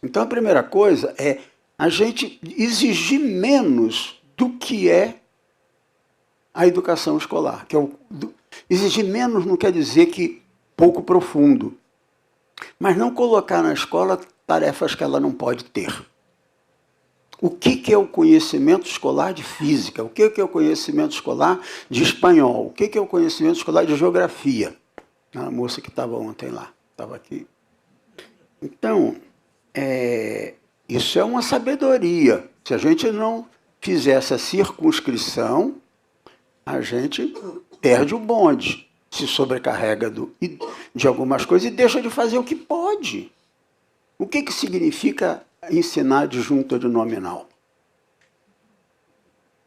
Então, a primeira coisa é a gente exigir menos do que é a educação escolar. Exigir menos não quer dizer que pouco profundo, mas não colocar na escola tarefas que ela não pode ter. O que é o conhecimento escolar de física? O que é o conhecimento escolar de espanhol? O que é o conhecimento escolar de geografia? A moça que estava ontem lá, estava aqui. Então, isso é uma sabedoria. Se a gente não fizer essa circunscrição, a gente perde o bonde, se sobrecarrega de algumas coisas e deixa de fazer o que pode. O que significa ensinar disjunto adnominal?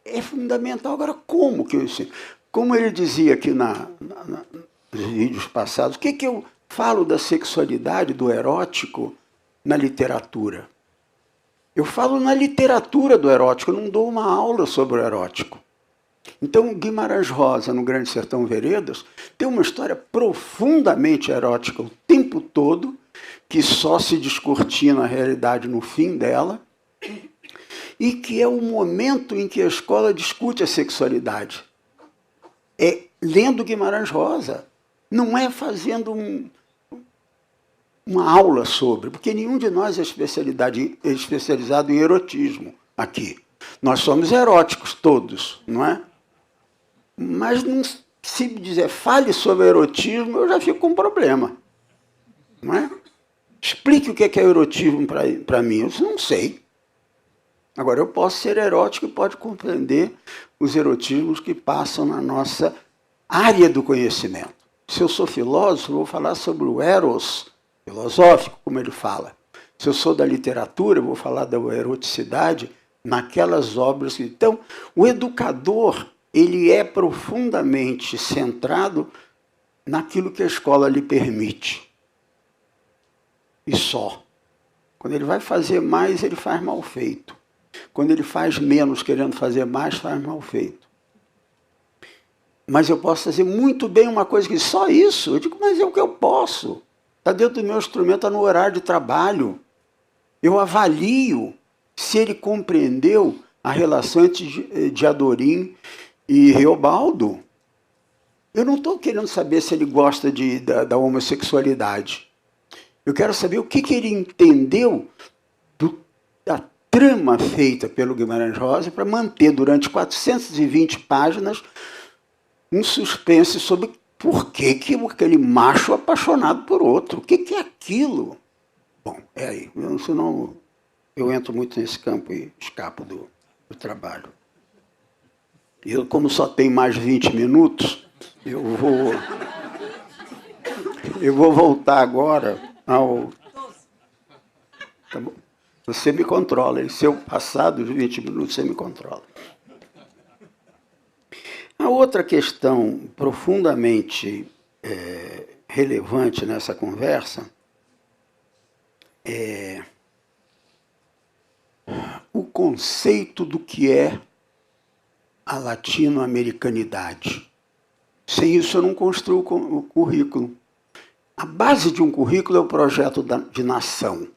É fundamental. Agora, como que eu ensino? Como ele dizia aqui nos vídeos passados, o que eu falo da sexualidade, do erótico, na literatura? Eu falo na literatura do erótico, eu não dou uma aula sobre o erótico. Então, Guimarães Rosa, no Grande Sertão Veredas, tem uma história profundamente erótica o tempo todo, que só se descortina a realidade no fim dela, e que é o momento em que a escola discute a sexualidade. É lendo Guimarães Rosa, não é fazendo uma aula sobre, porque nenhum de nós é especializado em erotismo aqui. Nós somos eróticos todos, não é? Mas não, se me dizer fale sobre erotismo, eu já fico com um problema. Não é? Explique o que é erotismo para mim. Eu não sei. Agora, eu posso ser erótico e pode compreender os erotismos que passam na nossa área do conhecimento. Se eu sou filósofo, eu vou falar sobre o eros filosófico, como ele fala. Se eu sou da literatura, eu vou falar da eroticidade naquelas obras. Então, o educador, ele é profundamente centrado naquilo que a escola lhe permite. E só. Quando ele vai fazer mais, ele faz mal feito. Quando ele faz menos, querendo fazer mais, faz mal feito. Mas eu posso fazer muito bem uma coisa que só isso. Eu digo, mas é o que eu posso. Está dentro do meu instrumento, está no horário de trabalho. Eu avalio se ele compreendeu a relação entre Diadorim e Reobaldo. Eu não estou querendo saber se ele gosta da homossexualidade. Eu quero saber o que ele entendeu da trama feita pelo Guimarães Rosa para manter durante 420 páginas um suspense sobre por que aquele macho apaixonado por outro. O que é aquilo? Bom, é aí. Senão eu entro muito nesse campo e escapo do trabalho. Eu, como só tem mais 20 minutos, eu vou voltar agora ao... Tá bom? Você me controla, hein? Se eu passar dos 20 minutos, você me controla. A outra questão profundamente relevante nessa conversa é o conceito do que é a latino-americanidade. Sem isso eu não construo o currículo. A base de um currículo é o projeto de nação.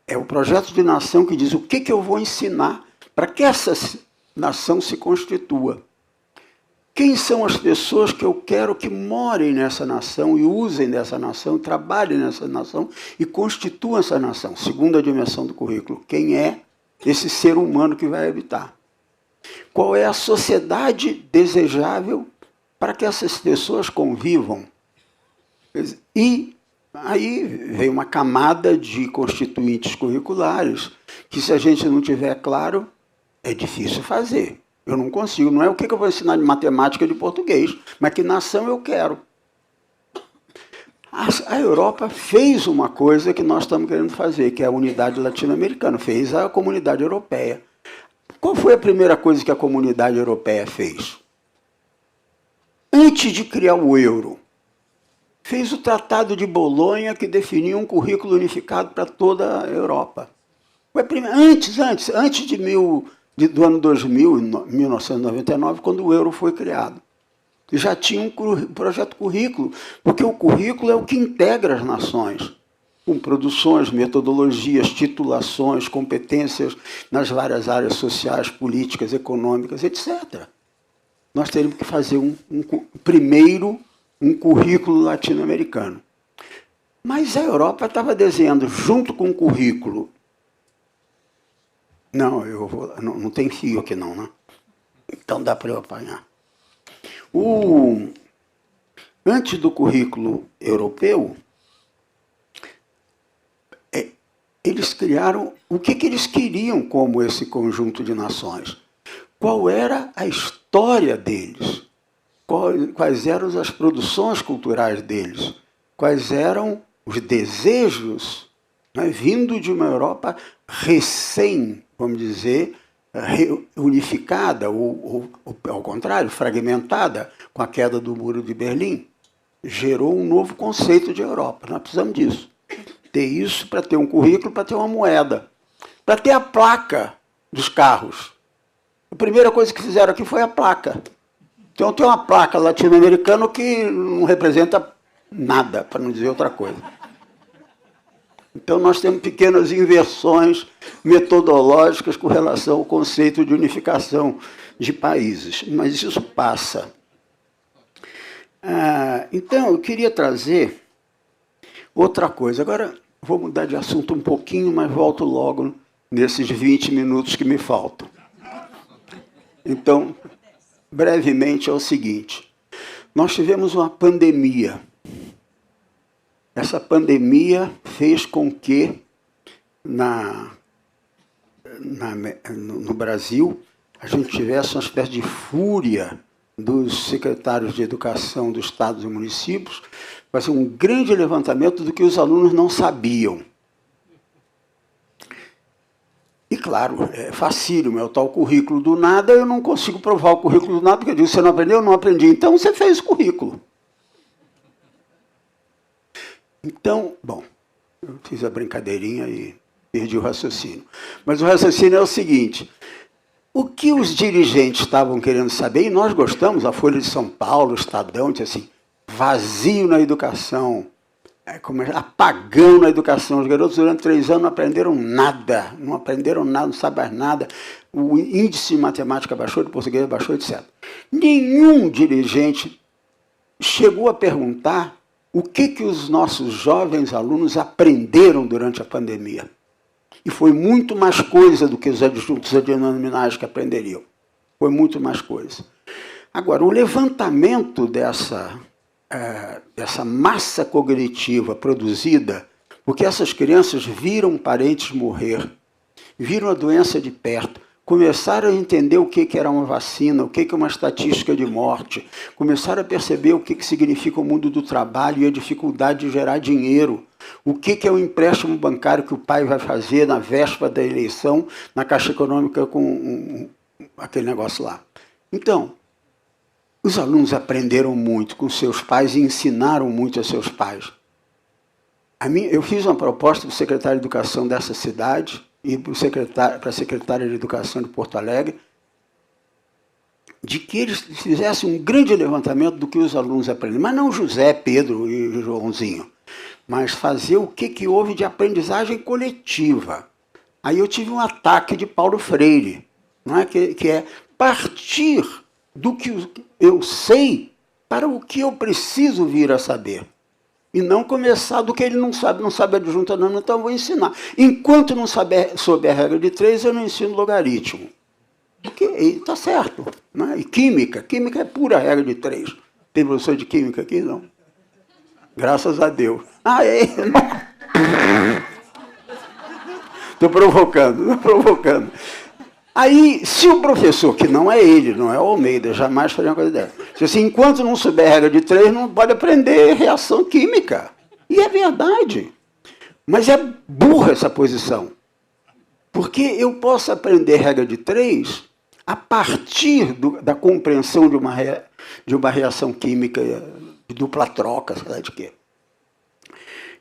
É o projeto de nação que diz o que eu vou ensinar para que essa nação se constitua. Quem são as pessoas que eu quero que morem nessa nação e usem dessa nação, trabalhem nessa nação e constituam essa nação? Segunda dimensão do currículo. Quem é esse ser humano que vai habitar? Qual é a sociedade desejável para que essas pessoas convivam? E aí veio uma camada de constituintes curriculares que, se a gente não tiver claro, é difícil fazer. Eu não consigo, não é o que eu vou ensinar de matemática e de português, mas que nação eu quero. A Europa fez uma coisa que nós estamos querendo fazer, que é a unidade latino-americana, fez a comunidade europeia. Qual foi a primeira coisa que a comunidade europeia fez? Antes de criar o euro, fez o Tratado de Bolonha, que definia um currículo unificado para toda a Europa. Foi antes do ano 2000, 1999, quando o euro foi criado. Já tinha um projeto currículo, porque o currículo é o que integra as nações, com produções, metodologias, titulações, competências nas várias áreas sociais, políticas, econômicas, etc. Nós teríamos que fazer primeiro um currículo latino-americano. Mas a Europa estava desenhando, junto com o currículo. Não, não tem fio aqui não, né? Então dá para eu apanhar. Antes do currículo europeu, eles criaram o que eles queriam como esse conjunto de nações. Qual era a história deles? Quais eram as produções culturais deles? Quais eram os desejos, né, vindo de uma Europa recém, vamos dizer, unificada, ou ao contrário, fragmentada, com a queda do Muro de Berlim, gerou um novo conceito de Europa. Nós precisamos disso. Ter isso para ter um currículo, para ter uma moeda, para ter a placa dos carros. A primeira coisa que fizeram aqui foi a placa. Então tem uma placa latino-americana que não representa nada, para não dizer outra coisa. Então nós temos pequenas inversões metodológicas com relação ao conceito de unificação de países, mas isso passa. Então eu queria trazer outra coisa. Agora vou mudar de assunto um pouquinho, mas volto logo nesses 20 minutos que me faltam. Então, brevemente é o seguinte: nós tivemos uma pandemia. Essa pandemia fez com que, no Brasil, a gente tivesse uma espécie de fúria dos secretários de educação dos estados e municípios, fazer um grande levantamento do que os alunos não sabiam. E, claro, é facílimo, é o tal currículo do nada. Eu não consigo provar o currículo do nada, porque eu digo, você não aprendeu? Eu não aprendi. Então, você fez o currículo. Então, bom, eu fiz a brincadeirinha e perdi o raciocínio. Mas o raciocínio é o seguinte: o que os dirigentes estavam querendo saber, e nós gostamos, a Folha de São Paulo, o Estadão, disse assim, vazio na educação, apagão na educação. Os garotos durante 3 anos não aprenderam nada, não sabem mais nada. O índice de matemática baixou, de português baixou, etc. Nenhum dirigente chegou a perguntar o que os nossos jovens alunos aprenderam durante a pandemia. E foi muito mais coisa do que os adjuntos adnominais que aprenderiam. Foi muito mais coisa. Agora, o levantamento dessa massa cognitiva produzida, porque essas crianças viram parentes morrer, viram a doença de perto, começaram a entender o que era uma vacina, o que é uma estatística de morte, começaram a perceber o que significa o mundo do trabalho e a dificuldade de gerar dinheiro, o que é o empréstimo bancário que o pai vai fazer na véspera da eleição, na Caixa Econômica com aquele negócio lá. Então, Os alunos aprenderam muito com seus pais e ensinaram muito a seus pais. Eu fiz uma proposta para o secretário de Educação dessa cidade e para a secretária de Educação de Porto Alegre, de que eles fizessem um grande levantamento do que os alunos aprenderam. Mas não José, Pedro e Joãozinho, mas fazer o que houve de aprendizagem coletiva. Aí eu tive um ataque de Paulo Freire, não é? Que é partir do que eu sei para o que eu preciso vir a saber. E não começar do que ele não sabe adjunta não, então eu vou ensinar. Enquanto não souber a regra de 3, eu não ensino logaritmo. Porque está certo. Né? E química é pura regra de 3. Tem professor de química aqui? Não. Graças a Deus. Ah, é? Estou provocando. Aí, se o professor, que não é ele, não é o Almeida, jamais faria uma coisa dessa. Se assim, enquanto não souber a regra de 3, não pode aprender reação química. E é verdade. Mas é burra essa posição. Porque eu posso aprender regra de 3 a partir da compreensão de uma reação química de dupla troca, sei lá de quê.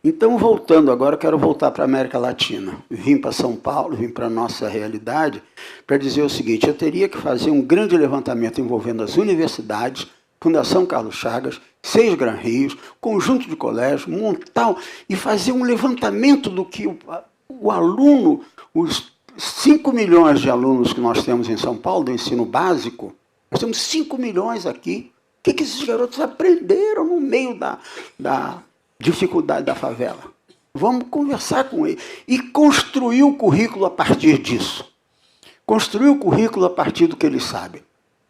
Então, voltando agora, eu quero voltar para a América Latina. Vim para São Paulo, vim para a nossa realidade, para dizer o seguinte: eu teria que fazer um grande levantamento envolvendo as universidades, Fundação Carlos Chagas, 6 Gran Rios, conjunto de colégios, montar e fazer um levantamento do que o aluno, os 5 milhões de alunos que nós temos em São Paulo, do ensino básico, nós temos 5 milhões aqui. O que esses garotos aprenderam no meio da dificuldade da favela? Vamos conversar com ele e construir o currículo a partir disso. Construir o currículo a partir do que eles sabem.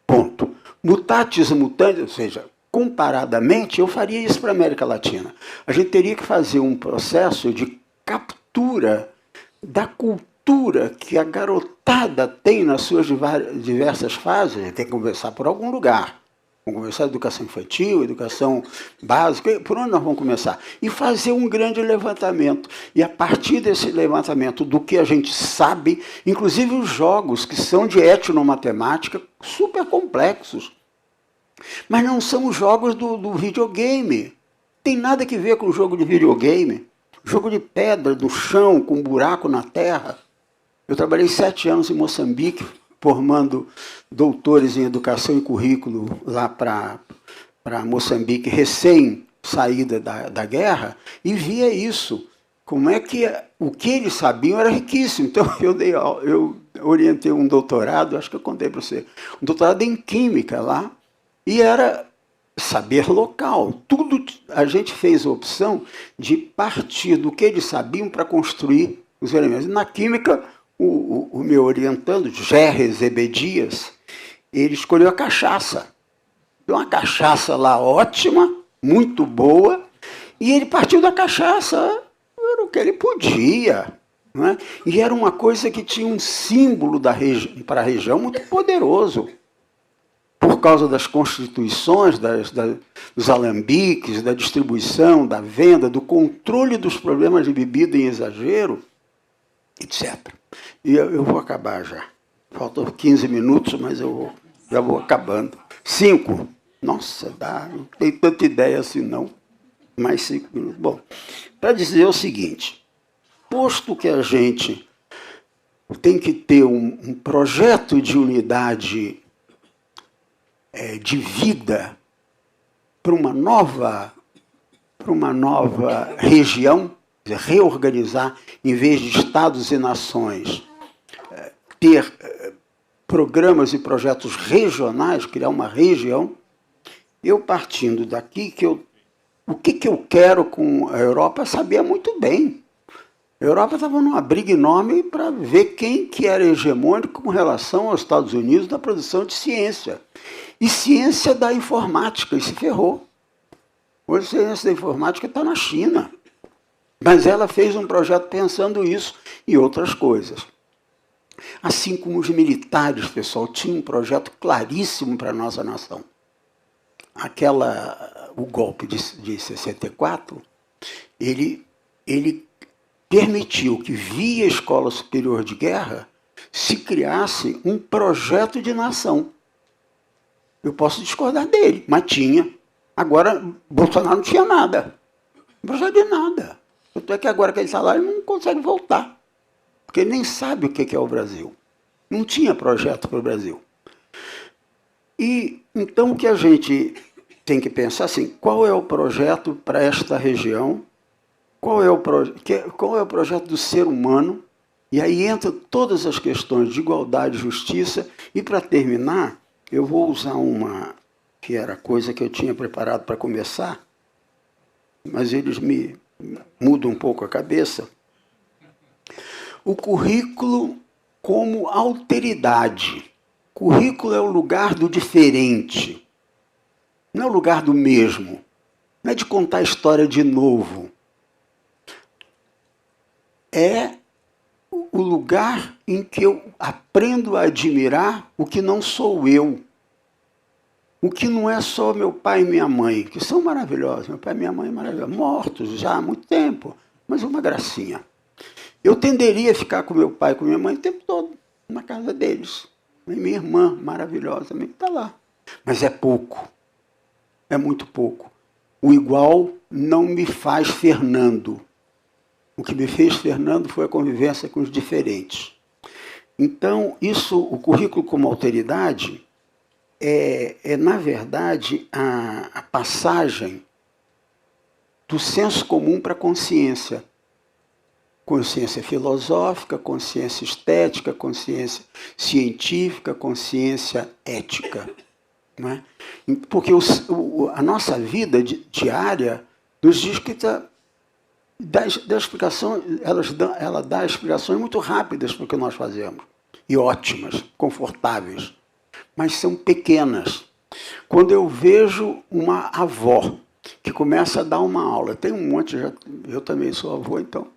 Ponto. Mutatis mutandis, ou seja, comparadamente, eu faria isso para a América Latina. A gente teria que fazer um processo de captura da cultura que a garotada tem nas suas diversas fases. A gente tem que conversar por algum lugar. Vamos começar educação infantil, educação básica, por onde nós vamos começar? E fazer um grande levantamento. E a partir desse levantamento do que a gente sabe, inclusive os jogos que são de etnomatemática, super complexos. Mas não são os jogos do videogame. Tem nada que ver com o jogo de videogame. Jogo de pedra, no chão, com um buraco na terra. Eu trabalhei 7 anos em Moçambique, formando doutores em educação e currículo lá para Moçambique, recém-saída da guerra, e via isso. Como é que o que eles sabiam era riquíssimo. Então, eu orientei um doutorado, acho que eu contei para você, um doutorado em Química lá, e era saber local. Tudo a gente fez a opção de partir do que eles sabiam para construir os elementos. Na Química, o meu orientando, Gerry Zebedias, ele escolheu a cachaça. Deu uma cachaça lá ótima, muito boa, e ele partiu da cachaça, era o que ele podia. Não é? E era uma coisa que tinha um símbolo para a região muito poderoso. Por causa das constituições, dos alambiques, da distribuição, da venda, do controle dos problemas de bebida em exagero, etc. E eu vou acabar já. Faltam 15 minutos, mas já vou acabando. 5. Nossa, não tem tanta ideia assim, não. Mais 5 minutos. Bom, para dizer o seguinte, posto que a gente tem que ter um projeto de unidade de vida para uma nova região, reorganizar, em vez de estados e nações, ter programas e projetos regionais, criar uma região. Eu partindo daqui, o que eu quero com a Europa, sabia muito bem. A Europa estava numa briga enorme para ver quem que era hegemônico com relação aos Estados Unidos na produção de ciência. E ciência da informática, e se ferrou. Hoje a ciência da informática está na China. Mas ela fez um projeto pensando isso e outras coisas. Assim como os militares, pessoal, tinham um projeto claríssimo para a nossa nação. O golpe de 64, ele permitiu que, via Escola Superior de Guerra, se criasse um projeto de nação. Eu posso discordar dele, mas tinha. Agora, Bolsonaro não tinha nada. Não precisa de nada. Tanto é que agora que ele está lá, ele não consegue voltar. Porque ele nem sabe o que é o Brasil. Não tinha projeto para o Brasil. E então o que a gente tem que pensar assim, qual é o projeto para esta região? Qual é o projeto do ser humano? E aí entra todas as questões de igualdade e justiça. E para terminar, eu vou usar uma que era coisa que eu tinha preparado para começar, mas eles me mudam um pouco a cabeça. O currículo como alteridade. Currículo é o lugar do diferente, não é o lugar do mesmo, não é de contar a história de novo. É o lugar em que eu aprendo a admirar o que não sou eu. O que não é só meu pai e minha mãe, que são maravilhosos. Meu pai e minha mãe são maravilhosos, mortos já há muito tempo, mas uma gracinha. Eu tenderia a ficar com meu pai e com minha mãe o tempo todo, na casa deles. E minha irmã, maravilhosa, também está lá. Mas é pouco, é muito pouco. O igual não me faz Fernando. O que me fez Fernando foi a convivência com os diferentes. Então, o currículo como alteridade, na verdade, a passagem do senso comum para a consciência. Consciência filosófica, consciência estética, consciência científica, consciência ética. Não é? Porque a nossa vida diária nos diz que ela dá explicações muito rápidas para o que nós fazemos. E ótimas, confortáveis. Mas são pequenas. Quando eu vejo uma avó que começa a dar uma aula, tem um monte, eu também sou avô, então,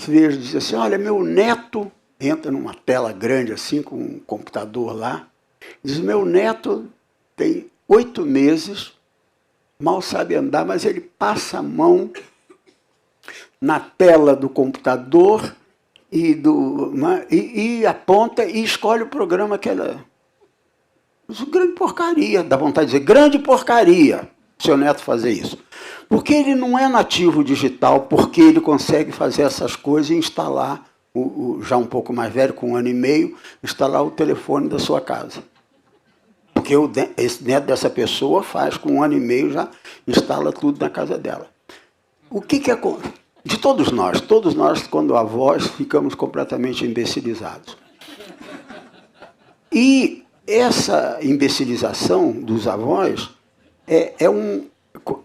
vejo, diz assim, olha, meu neto, entra numa tela grande assim, com um computador lá, diz, meu neto tem 8 meses, mal sabe andar, mas ele passa a mão na tela do computador e aponta e escolhe o programa que ela... Isso é grande porcaria, dá vontade de dizer, grande porcaria, seu neto fazer isso. Porque ele não é nativo digital, porque ele consegue fazer essas coisas e instalar, já um pouco mais velho, com 1 ano e meio, instalar o telefone da sua casa. Porque esse neto dessa pessoa faz, com 1 ano e meio, já instala tudo na casa dela. O que é... De todos nós, quando avós, ficamos completamente imbecilizados. E essa imbecilização dos avós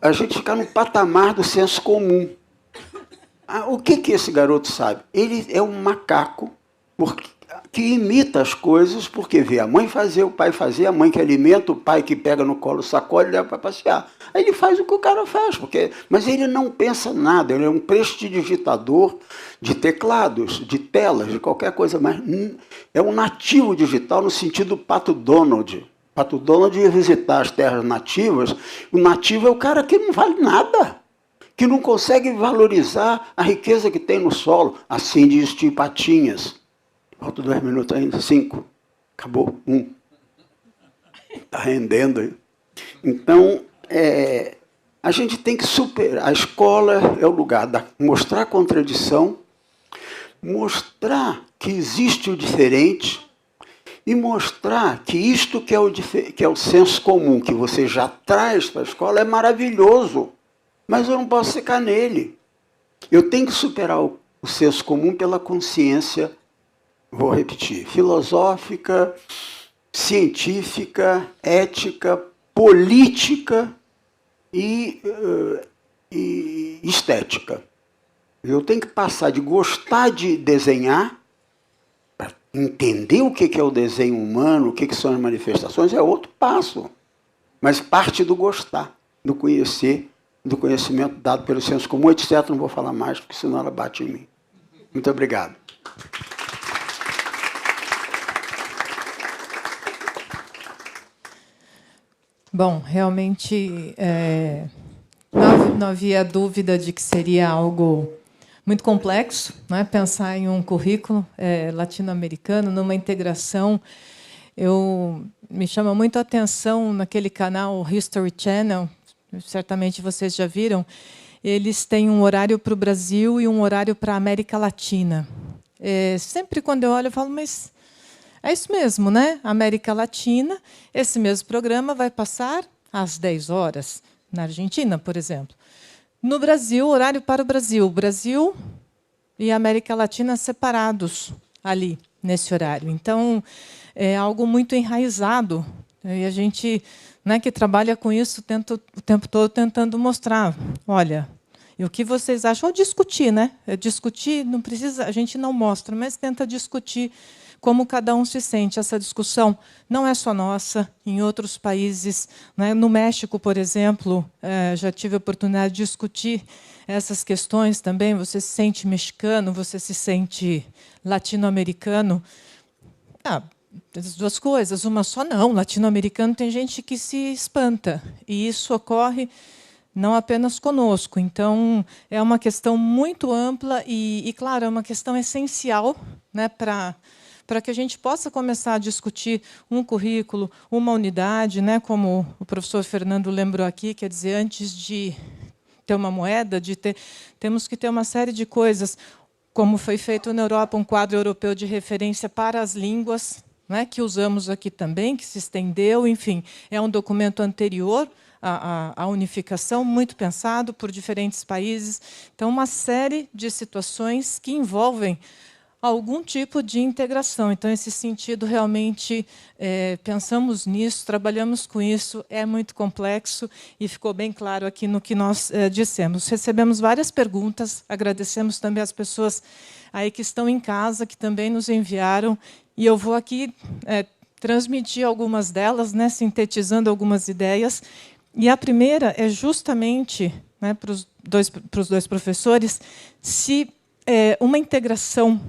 a gente ficar no patamar do senso comum. O que esse garoto sabe? Ele é um macaco que imita as coisas porque vê a mãe fazer, o pai fazer, a mãe que alimenta, o pai que pega no colo, sacode e leva para passear. Aí ele faz o que o cara faz, mas ele não pensa nada, ele é um prestidigitador de teclados, de telas, de qualquer coisa, mas é um nativo digital no sentido Pato Donald. Pato Donald ia visitar as terras nativas, o nativo é o cara que não vale nada, que não consegue valorizar a riqueza que tem no solo. Assim diz Tio Patinhas. Falta 2 minutos ainda, 5. Acabou, 1. Está rendendo aí. Então, a gente tem que superar. A escola é o lugar de mostrar a contradição, mostrar que existe o diferente e mostrar que isto que é o senso comum, que você já traz para a escola, é maravilhoso, mas eu não posso ficar nele. Eu tenho que superar o senso comum pela consciência, vou repetir, filosófica, científica, ética, política e estética. Eu tenho que passar de gostar de desenhar, para entender o que é o desenho humano, o que são as manifestações, é outro passo. Mas parte do gostar, do conhecer, do conhecimento dado pelo senso comum, etc. Não vou falar mais, porque senão ela bate em mim. Muito obrigado. Bom, realmente não havia dúvida de que seria algo muito complexo, né? Pensar em um currículo latino-americano, numa integração. Me chama muito a atenção naquele canal History Channel, certamente vocês já viram, eles têm um horário para o Brasil e um horário para a América Latina. Sempre quando eu olho, eu falo, mas é isso mesmo, né? América Latina, esse mesmo programa vai passar às 10 horas, na Argentina, por exemplo. No Brasil, horário para o Brasil. Brasil e América Latina separados ali, nesse horário. Então, é algo muito enraizado. E a gente, né, que trabalha com isso, tenta o tempo todo tentando mostrar, olha, e o que vocês acham? Ou discutir, né? Discutir, não precisa, a gente não mostra, mas tenta discutir como cada um se sente. Essa discussão não é só nossa, em outros países, né? No México, por exemplo, já tive a oportunidade de discutir essas questões também. Você se sente mexicano, você se sente latino-americano. As duas coisas, uma só não. Latino-americano tem gente que se espanta, e isso ocorre não apenas conosco. Então, é uma questão muito ampla e claro, é uma questão essencial, né, para que a gente possa começar a discutir um currículo, uma unidade, né, como o professor Fernando lembrou aqui, quer dizer, antes de ter uma moeda, temos que ter uma série de coisas, como foi feito na Europa, um quadro europeu de referência para as línguas, né, que usamos aqui também, que se estendeu, enfim, é um documento anterior à unificação, muito pensado por diferentes países. Então, uma série de situações que envolvem algum tipo de integração. Então, nesse sentido, realmente, pensamos nisso, trabalhamos com isso, é muito complexo, e ficou bem claro aqui no que nós dissemos. Recebemos várias perguntas, agradecemos também às pessoas aí que estão em casa, que também nos enviaram, e eu vou aqui transmitir algumas delas, né, sintetizando algumas ideias. E a primeira é justamente, né, para os dois professores, se uma integração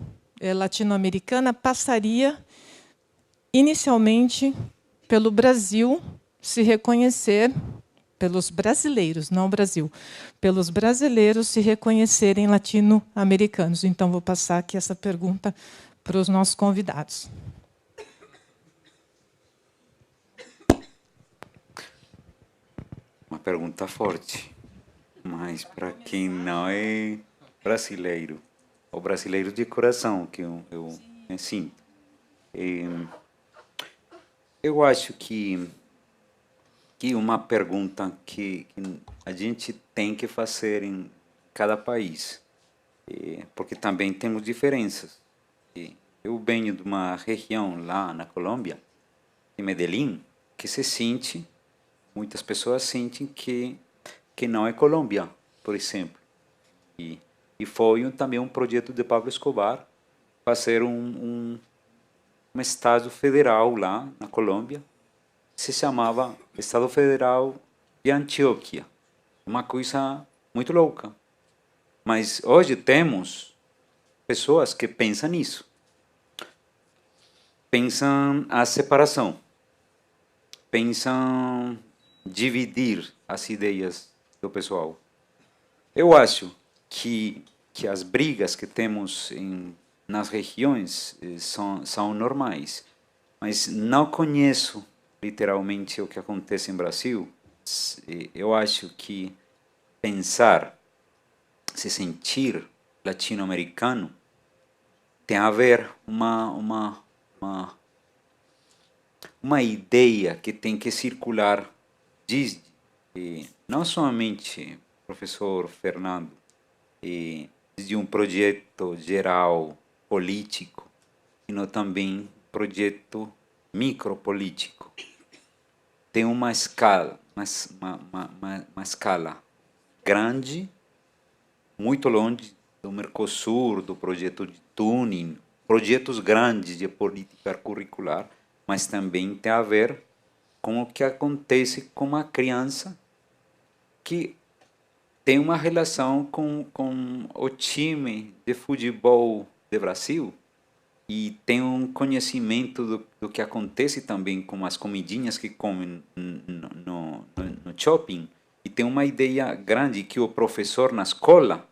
latino-americana passaria, inicialmente, pelo Brasil se reconhecer, pelos brasileiros, não o Brasil, pelos brasileiros se reconhecerem latino-americanos. Então, vou passar aqui essa pergunta para os nossos convidados. Uma pergunta forte, mas para quem não é brasileiro, ou brasileiro de coração, que eu sinto. Eu acho que uma pergunta que a gente tem que fazer em cada país, porque também temos diferenças. Eu venho de uma região lá na Colômbia, em Medellín, que se sente, muitas pessoas sentem que não é Colômbia, por exemplo. E foi também um projeto de Pablo Escobar fazer um estado federal lá na Colômbia, se chamava Estado Federal de Antioquia. Uma coisa muito louca. Mas hoje temos pessoas que pensam nisso. Pensam a separação. Pensam dividir as ideias do pessoal. Eu acho que as brigas que temos nas regiões são normais, mas não conheço literalmente o que acontece em Brasil. Eu acho que pensar, se sentir latino-americano, tem a ver uma ideia que tem que circular desde, não somente professor Fernando, de um projeto geral político, sino também projeto micropolítico. Tem uma escala, uma escala grande, muito longe do Mercosul, do projeto de Tuning, projetos grandes de política curricular, mas também tem a ver com o que acontece com uma criança que tem uma relação com o time de futebol do Brasil e tem um conhecimento do que acontece também com as comidinhas que comem no shopping, e tem uma ideia grande que o professor na escola,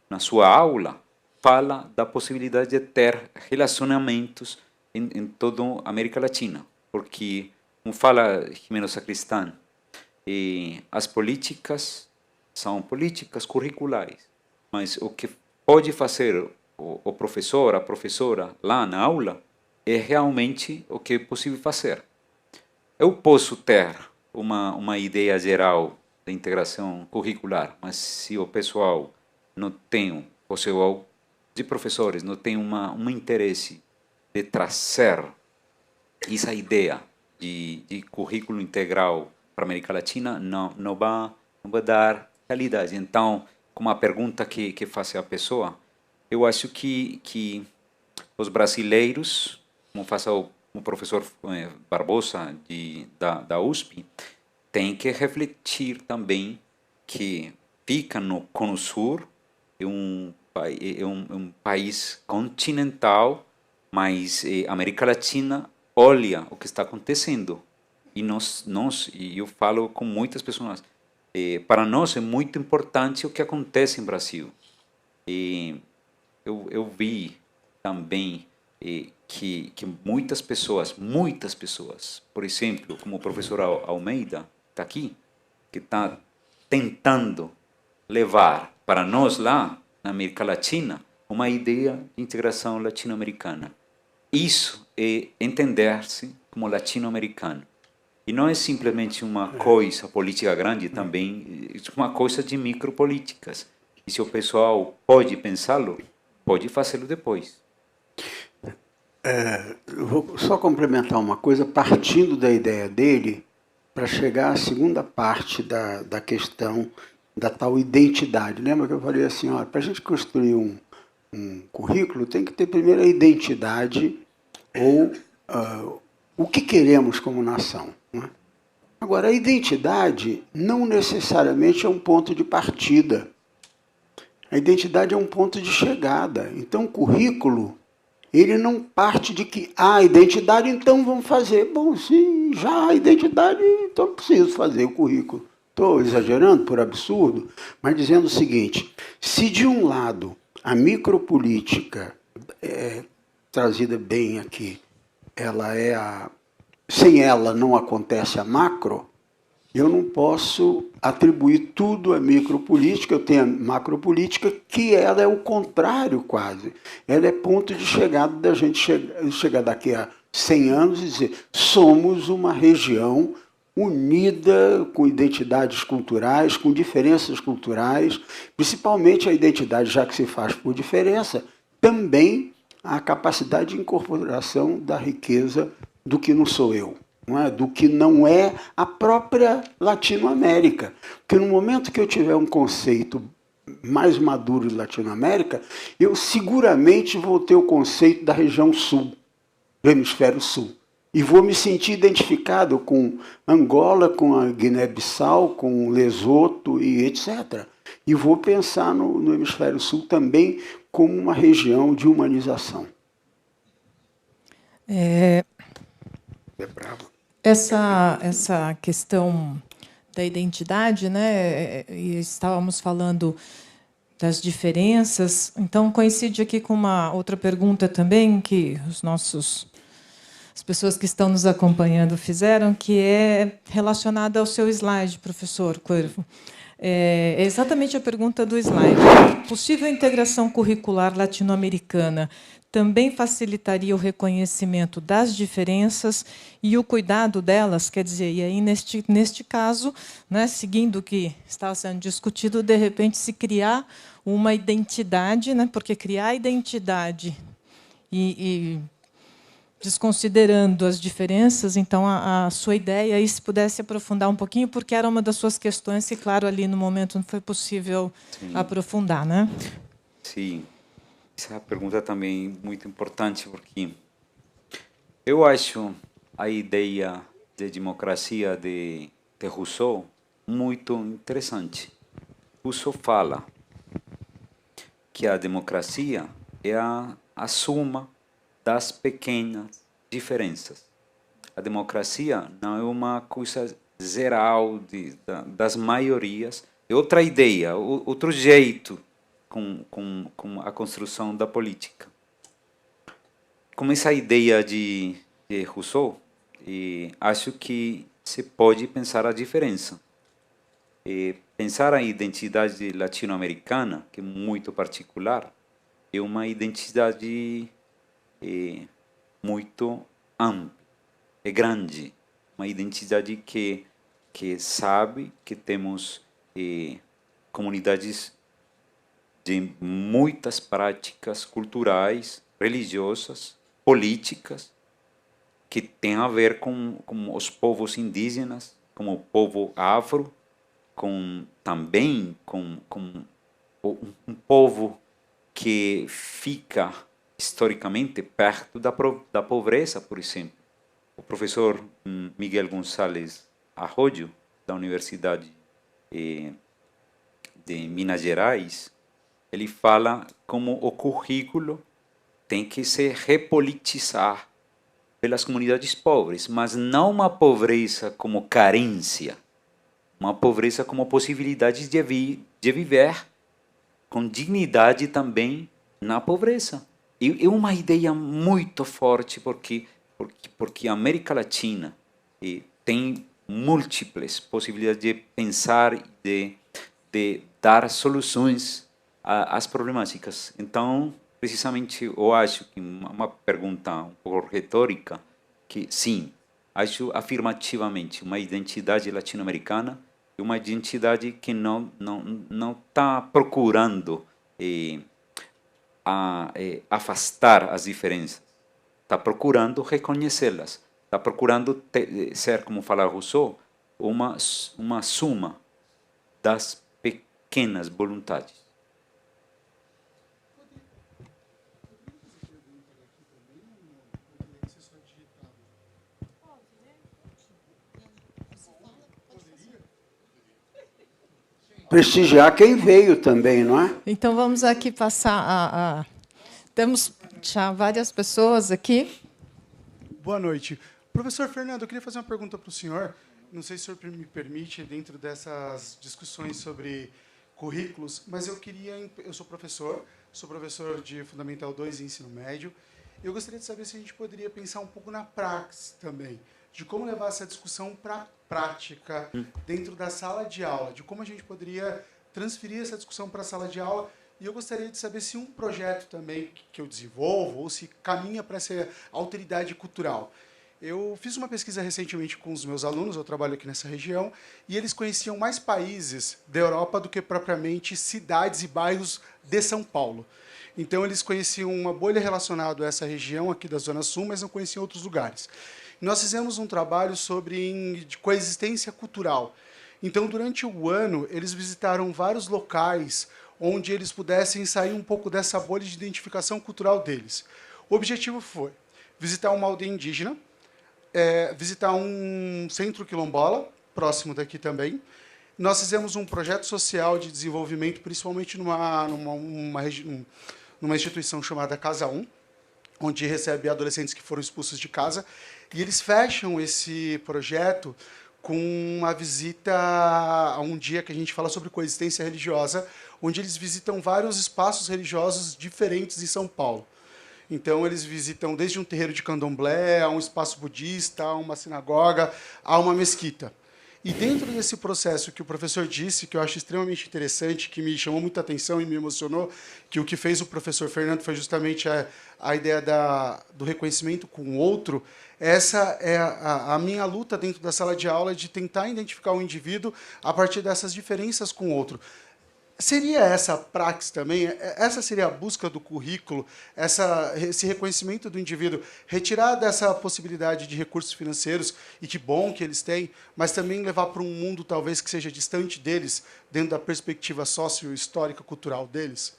na sua aula, fala da possibilidade de ter relacionamentos em toda a América Latina. porque, como fala Gimeno Sacristán, as políticas são políticas curriculares, mas o que pode fazer o professor, a professora lá na aula é realmente o que é possível fazer. Eu posso ter uma ideia geral da integração curricular, mas se o pessoal não tem, o pessoal de professores não tem um interesse de trazer essa ideia de currículo integral para a América Latina, não vai dar qualidade. Então, como a pergunta que faz a pessoa, eu acho que os brasileiros, como faz o professor Barbosa da USP, tem que refletir também que fica no Cono Sur, é um país continental, mas a América Latina olha o que está acontecendo. E e eu falo com muitas pessoas, para nós é muito importante o que acontece no Brasil. Eu vi também que muitas pessoas, por exemplo, como o professor Almeida, está aqui, que está tentando levar para nós lá, na América Latina, uma ideia de integração latino-americana. Isso é entender-se como latino-americano. E não é simplesmente uma coisa política grande, também é uma coisa de micropolíticas. E se o pessoal pode pensá-lo, pode fazê-lo depois. Eu vou só complementar uma coisa, partindo da ideia dele, para chegar à segunda parte da questão da tal identidade. Lembra que eu falei assim, para a gente construir um currículo, tem que ter primeiro a identidade ou o que queremos como nação. Né? Agora, a identidade não necessariamente é um ponto de partida. A identidade é um ponto de chegada. Então, o currículo, ele não parte de que há a identidade, então vamos fazer. Bom, se já há identidade, então não preciso fazer o currículo. Estou exagerando por absurdo, mas dizendo o seguinte, se de um lado a micropolítica trazida bem aqui, sem ela não acontece a macro, eu não posso atribuir tudo à micropolítica, eu tenho a macropolítica, que ela é o contrário quase. Ela é ponto de chegada da gente chegar daqui a 100 anos e dizer, somos uma região unida com identidades culturais, com diferenças culturais, principalmente a identidade, já que se faz por diferença, também a capacidade de incorporação da riqueza do que não sou eu. Não é? Do que não é a própria Latinoamérica. Porque no momento que eu tiver um conceito mais maduro de Latinoamérica, eu seguramente vou ter o conceito da região sul, do hemisfério sul. E vou me sentir identificado com Angola, com a Guiné-Bissau, com Lesoto e etc. E vou pensar no hemisfério sul também como uma região de humanização. É bravo. Essa questão da identidade, né? E estávamos falando das diferenças. Então, coincide aqui com uma outra pergunta também que as pessoas que estão nos acompanhando fizeram, que é relacionada ao seu slide, professor Cuervo. É exatamente a pergunta do slide. Possível integração curricular latino-americana também facilitaria o reconhecimento das diferenças e o cuidado delas, quer dizer, e aí neste caso, né, seguindo o que estava sendo discutido, de repente se criar uma identidade, né, porque criar identidade e desconsiderando as diferenças, então a sua ideia aí, se pudesse aprofundar um pouquinho, porque era uma das suas questões que, claro, ali no momento não foi possível aprofundar, né? Sim. Essa pergunta também é muito importante, porque eu acho a ideia de democracia de Rousseau muito interessante. Rousseau fala que a democracia é a soma das pequenas diferenças. A democracia não é uma coisa geral das maiorias, é outra ideia, outro jeito com a construção da política. Com essa ideia de Rousseau, acho que se pode pensar a diferença. Pensar a identidade latino-americana, que é muito particular, é uma identidade muito ampla, é grande, uma identidade que sabe que temos comunidades de muitas práticas culturais, religiosas, políticas, que tem a ver com os povos indígenas, como o povo afro, também com um povo que fica historicamente perto da pobreza, por exemplo. O professor Miguel Gonçalves Arroyo, da Universidade de Minas Gerais, ele fala como o currículo tem que se repolitizar pelas comunidades pobres, mas não uma pobreza como carência, uma pobreza como possibilidade de viver com dignidade também na pobreza. E é uma ideia muito forte porque a América Latina tem múltiplas possibilidades de pensar e de dar soluções às problemáticas. Então, precisamente, eu acho que uma pergunta um pouco retórica, que sim, acho afirmativamente uma identidade latino-americana é uma identidade que não está procurando afastar as diferenças, está procurando reconhecê-las, está procurando ser, como fala Rousseau, uma suma das pequenas vontades. Prestigiar quem veio também, não é? Então, vamos aqui passar Temos já várias pessoas aqui. Boa noite. Professor Fernando, eu queria fazer uma pergunta para o senhor. Não sei se o senhor me permite, dentro dessas discussões sobre currículos, mas eu sou professor de Fundamental 2 e Ensino Médio. Eu gostaria de saber se a gente poderia pensar um pouco na praxis também, de como levar essa discussão para a prática dentro da sala de aula, de como a gente poderia transferir essa discussão para a sala de aula. E eu gostaria de saber se um projeto também que eu desenvolvo ou se caminha para ser alteridade cultural. Eu fiz uma pesquisa recentemente com os meus alunos, eu trabalho aqui nessa região, e eles conheciam mais países da Europa do que propriamente cidades e bairros de São Paulo. Então, eles conheciam uma bolha relacionada a essa região aqui da Zona Sul, mas não conheciam outros lugares. Nós fizemos um trabalho sobre coexistência cultural. Então, durante o ano, eles visitaram vários locais onde eles pudessem sair um pouco dessa bolha de identificação cultural deles. O objetivo foi visitar uma aldeia indígena, visitar um centro quilombola, próximo daqui também. Nós fizemos um projeto social de desenvolvimento, principalmente numa instituição chamada Casa 1, onde recebe adolescentes que foram expulsos de casa. E eles fecham esse projeto com uma visita a um dia que a gente fala sobre coexistência religiosa, onde eles visitam vários espaços religiosos diferentes em São Paulo. Então, eles visitam desde um terreiro de candomblé, a um espaço budista, a uma sinagoga, a uma mesquita. E dentro desse processo que o professor disse, que eu acho extremamente interessante, que me chamou muita atenção e me emocionou, que o que fez o professor Fernando foi justamente a ideia do reconhecimento com o outro. Essa é a minha luta dentro da sala de aula, de tentar identificar o indivíduo a partir dessas diferenças com o outro. Seria essa a praxis também? Essa seria a busca do currículo, esse reconhecimento do indivíduo, retirar dessa possibilidade de recursos financeiros, e de bom que eles têm, mas também levar para um mundo talvez que seja distante deles, dentro da perspectiva sócio-histórica, cultural deles?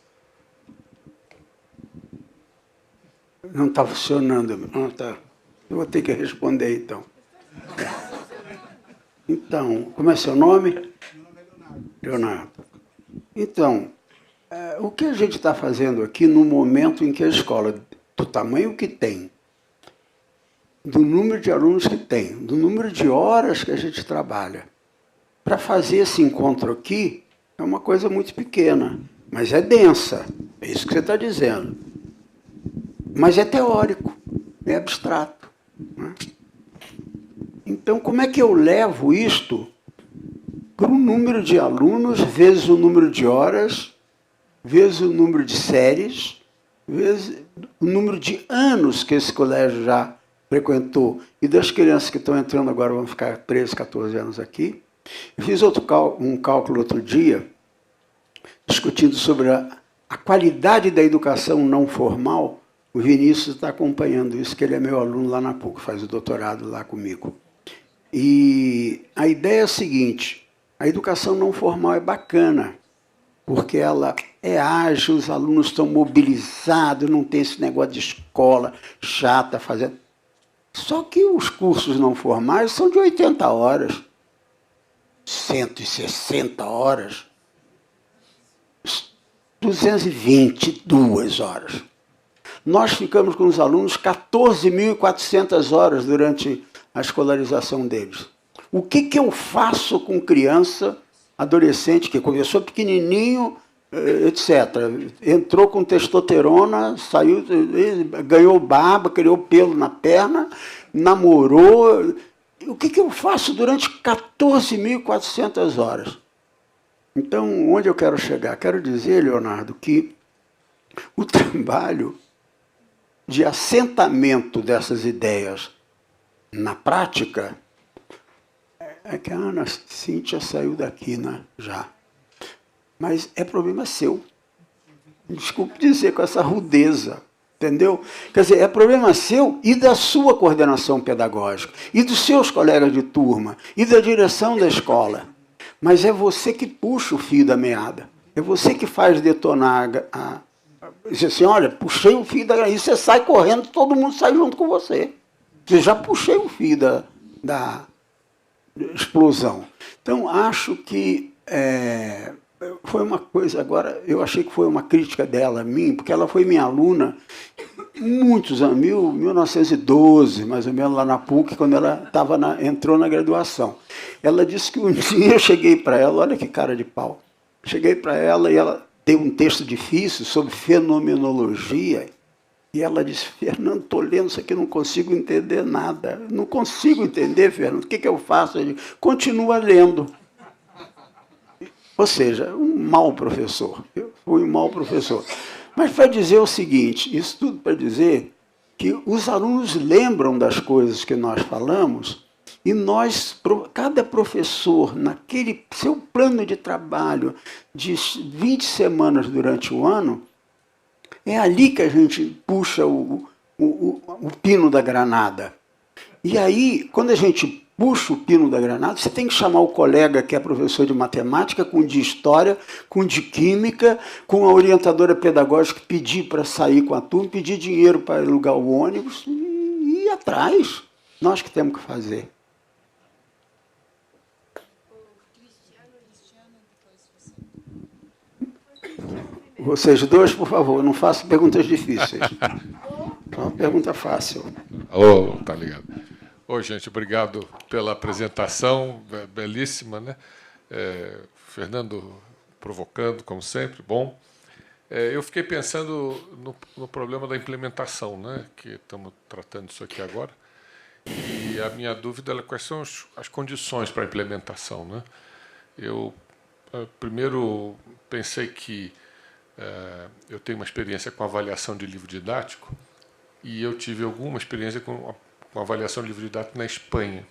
Não está funcionando. Não tá. Eu vou ter que responder, então. Então, como é seu nome? Meu nome é Leonardo. Então, o que a gente está fazendo aqui no momento em que a escola, do tamanho que tem, do número de alunos que tem, do número de horas que a gente trabalha, para fazer esse encontro aqui, é uma coisa muito pequena, mas é densa, é isso que você está dizendo. Mas é teórico, é abstrato. Né? Então, como é que eu levo isto para o número de alunos, vezes o número de horas, vezes o número de séries, vezes o número de anos que esse colégio já frequentou, e das crianças que estão entrando agora vão ficar 13, 14 anos aqui. Eu fiz um cálculo outro dia, discutindo sobre a qualidade da educação não formal. O Vinícius está acompanhando isso, que ele é meu aluno lá na PUC, faz o doutorado lá comigo. E a ideia é a seguinte: a educação não formal é bacana, porque ela é ágil, os alunos estão mobilizados, não tem esse negócio de escola chata, fazendo. Só que os cursos não formais são de 80 horas, 160 horas, 222 horas. Nós ficamos com os alunos 14.400 horas durante a escolarização deles. O que eu faço com criança, adolescente, que começou pequenininho, etc. Entrou com testosterona, saiu, ganhou barba, criou pelo na perna, namorou. O que eu faço durante 14.400 horas? Então, onde eu quero chegar? Quero dizer, Leonardo, que o trabalho de assentamento dessas ideias na prática é que a Ana Cíntia saiu daqui, né, já. Mas é problema seu. Desculpe dizer com essa rudeza, entendeu? Quer dizer, é problema seu e da sua coordenação pedagógica, e dos seus colegas de turma, e da direção da escola. Mas é você que puxa o fio da meada. É você que faz detonar diz assim, olha, puxei o fio da meada. E você sai correndo, todo mundo sai junto com você. Você já puxei o fio da explosão. Então, acho que foi uma coisa, agora, eu achei que foi uma crítica dela a mim, porque ela foi minha aluna muitos anos, 1912, mais ou menos, lá na PUC, quando ela entrou na graduação. Ela disse que um dia eu cheguei para ela, olha que cara de pau, cheguei para ela e ela deu um texto difícil sobre fenomenologia, e ela disse, Fernando, estou lendo isso aqui, não consigo entender nada. Não consigo entender, Fernando, o que eu faço? Ele continua lendo. Ou seja, um mau professor. Eu fui um mau professor. Mas para dizer o seguinte, isso tudo para dizer que os alunos lembram das coisas que nós falamos e cada professor, naquele seu plano de trabalho de 20 semanas durante o ano, é ali que a gente puxa o pino da granada. E aí, quando a gente puxa o pino da granada, você tem que chamar o colega que é professor de matemática, com de história, com de química, com a orientadora pedagógica, pedir para sair com a turma, pedir dinheiro para alugar o ônibus e ir atrás. Nós que temos que fazer. Vocês dois, por favor, não façam perguntas difíceis. Só uma pergunta fácil. Tá ligado. Gente, obrigado pela apresentação, belíssima, né? Fernando provocando, como sempre, bom. Eu fiquei pensando no problema da implementação, né? Que estamos tratando isso aqui agora. E a minha dúvida é quais são as condições para a implementação, né? Eu, primeiro, pensei que eu tenho uma experiência com avaliação de livro didático e eu tive alguma experiência com avaliação de livro didático na Espanha.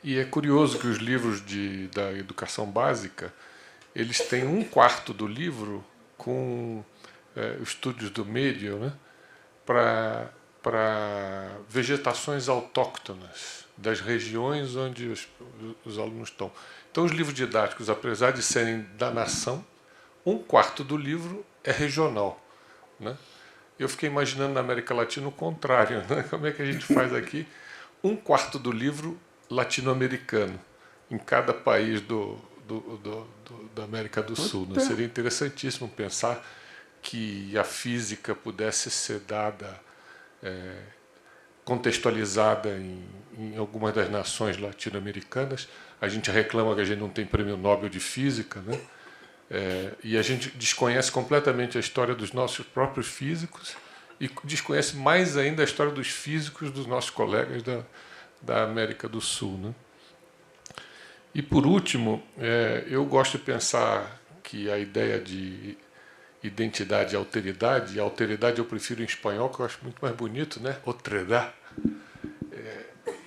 E é curioso que os livros da educação básica, eles têm 1/4 do livro com estudos do meio, né, para vegetações autóctonas das regiões onde os alunos estão. Então, os livros didáticos, apesar de serem da nação, 1/4 do livro é regional, né? Eu fiquei imaginando na América Latina o contrário, né? Como é que a gente faz aqui 1/4 do livro latino-americano em cada país da América do Sul, né? Seria interessantíssimo pensar que a física pudesse ser dada, contextualizada em algumas das nações latino-americanas. A gente reclama que a gente não tem prêmio Nobel de Física, né? E a gente desconhece completamente a história dos nossos próprios físicos e desconhece mais ainda a história dos físicos dos nossos colegas da América do Sul, né? E, por último, eu gosto de pensar que a ideia de identidade e alteridade eu prefiro em espanhol, que eu acho muito mais bonito, né? Otredad.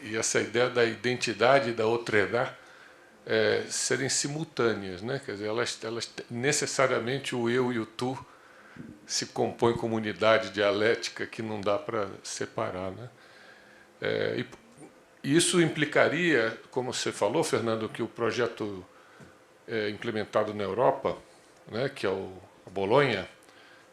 E essa ideia da identidade e da otredad serem simultâneas, né? Quer dizer, elas necessariamente, o eu e o tu se compõem como unidade dialética que não dá para separar, né? E isso implicaria, como você falou, Fernando, que o projeto implementado na Europa, né, que é a Bolonha,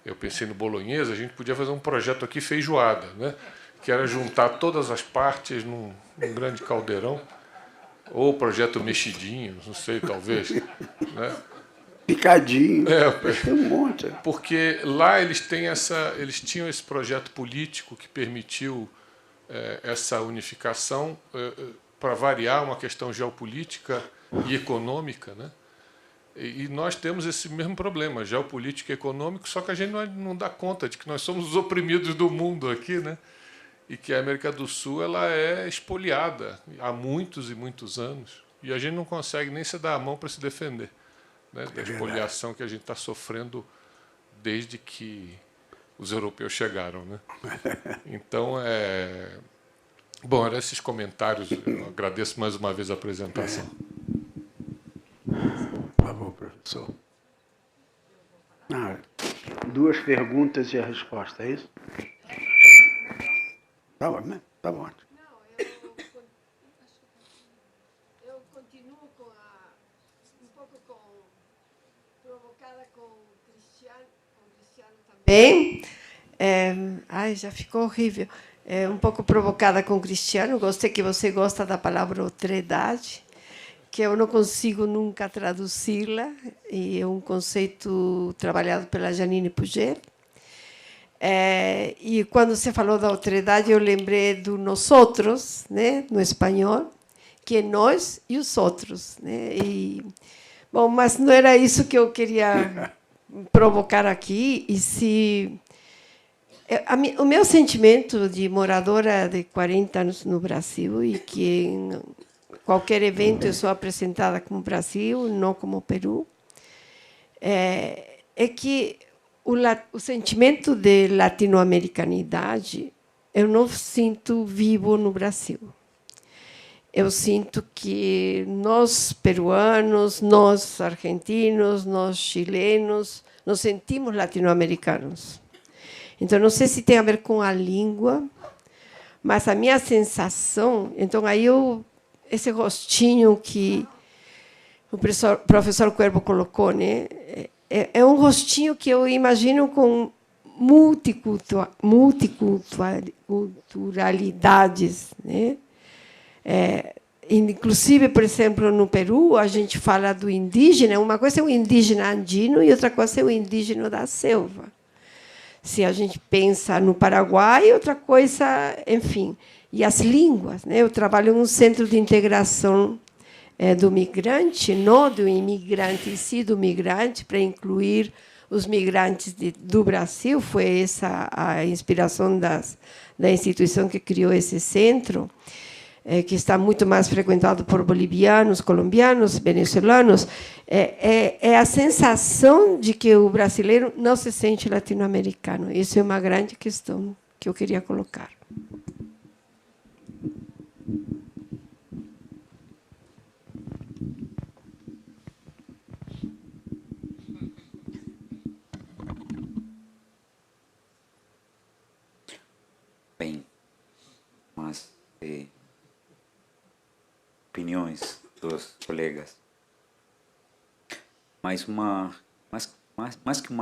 eu pensei no bolonhês, a gente podia fazer um projeto aqui feijoada, né, que era juntar todas as partes num grande caldeirão, ou o projeto mexidinho, não sei, talvez, né? Picadinho, tem um monte. Porque lá eles tinham esse projeto político que permitiu essa unificação, para variar, uma questão geopolítica e econômica, né? E nós temos esse mesmo problema, geopolítico e econômico, só que a gente não dá conta de que nós somos os oprimidos do mundo aqui, né? E que a América do Sul ela é expoliada há muitos e muitos anos, e a gente não consegue nem se dar a mão para se defender, né, da expoliação que a gente está sofrendo desde que os europeus chegaram, né? Então, bom, eram esses comentários. Eu agradeço mais uma vez a apresentação. Por favor, professor. Duas perguntas e a resposta, é isso? Tá bom, né? Tá bom. Eu continuo um pouco provocada com o Cristiano também. Ai, já ficou horrível. Um pouco provocada com o Cristiano. Gostei que você gosta da palavra otredade, que eu não consigo nunca traduzi-la, e é um conceito trabalhado pela Janine Puget. E quando você falou da otredade, eu lembrei do nós outros, né, no espanhol, que é nós e os outros, né? Bom, mas não era isso que eu queria provocar aqui. E se o meu sentimento de moradora de 40 anos no Brasil, e que em qualquer evento eu sou apresentada como Brasil, não como Peru, é que o sentimento de latino-americanidade eu não sinto vivo no Brasil. Eu sinto que nós peruanos, nós argentinos, nós chilenos, nos sentimos latino-americanos. Então, não sei se tem a ver com a língua, mas a minha sensação... Então, aí esse rostinho que o professor Cuervo colocou, né, é um rostinho que eu imagino com multiculturalidades, né? Inclusive, por exemplo, no Peru, a gente fala do indígena. Uma coisa é o indígena andino e outra coisa é o indígena da selva. Se a gente pensa no Paraguai, outra coisa, enfim. E as línguas, né? Eu trabalho em um centro de integração do migrante, não do imigrante, e sim do migrante, para incluir os migrantes do Brasil. Foi essa a inspiração da instituição que criou esse centro, que está muito mais frequentado por bolivianos, colombianos, venezuelanos. É a sensação de que o brasileiro não se sente latino-americano. Isso é uma grande questão que eu queria colocar. Bem, mas opiniões dos colegas. Mais que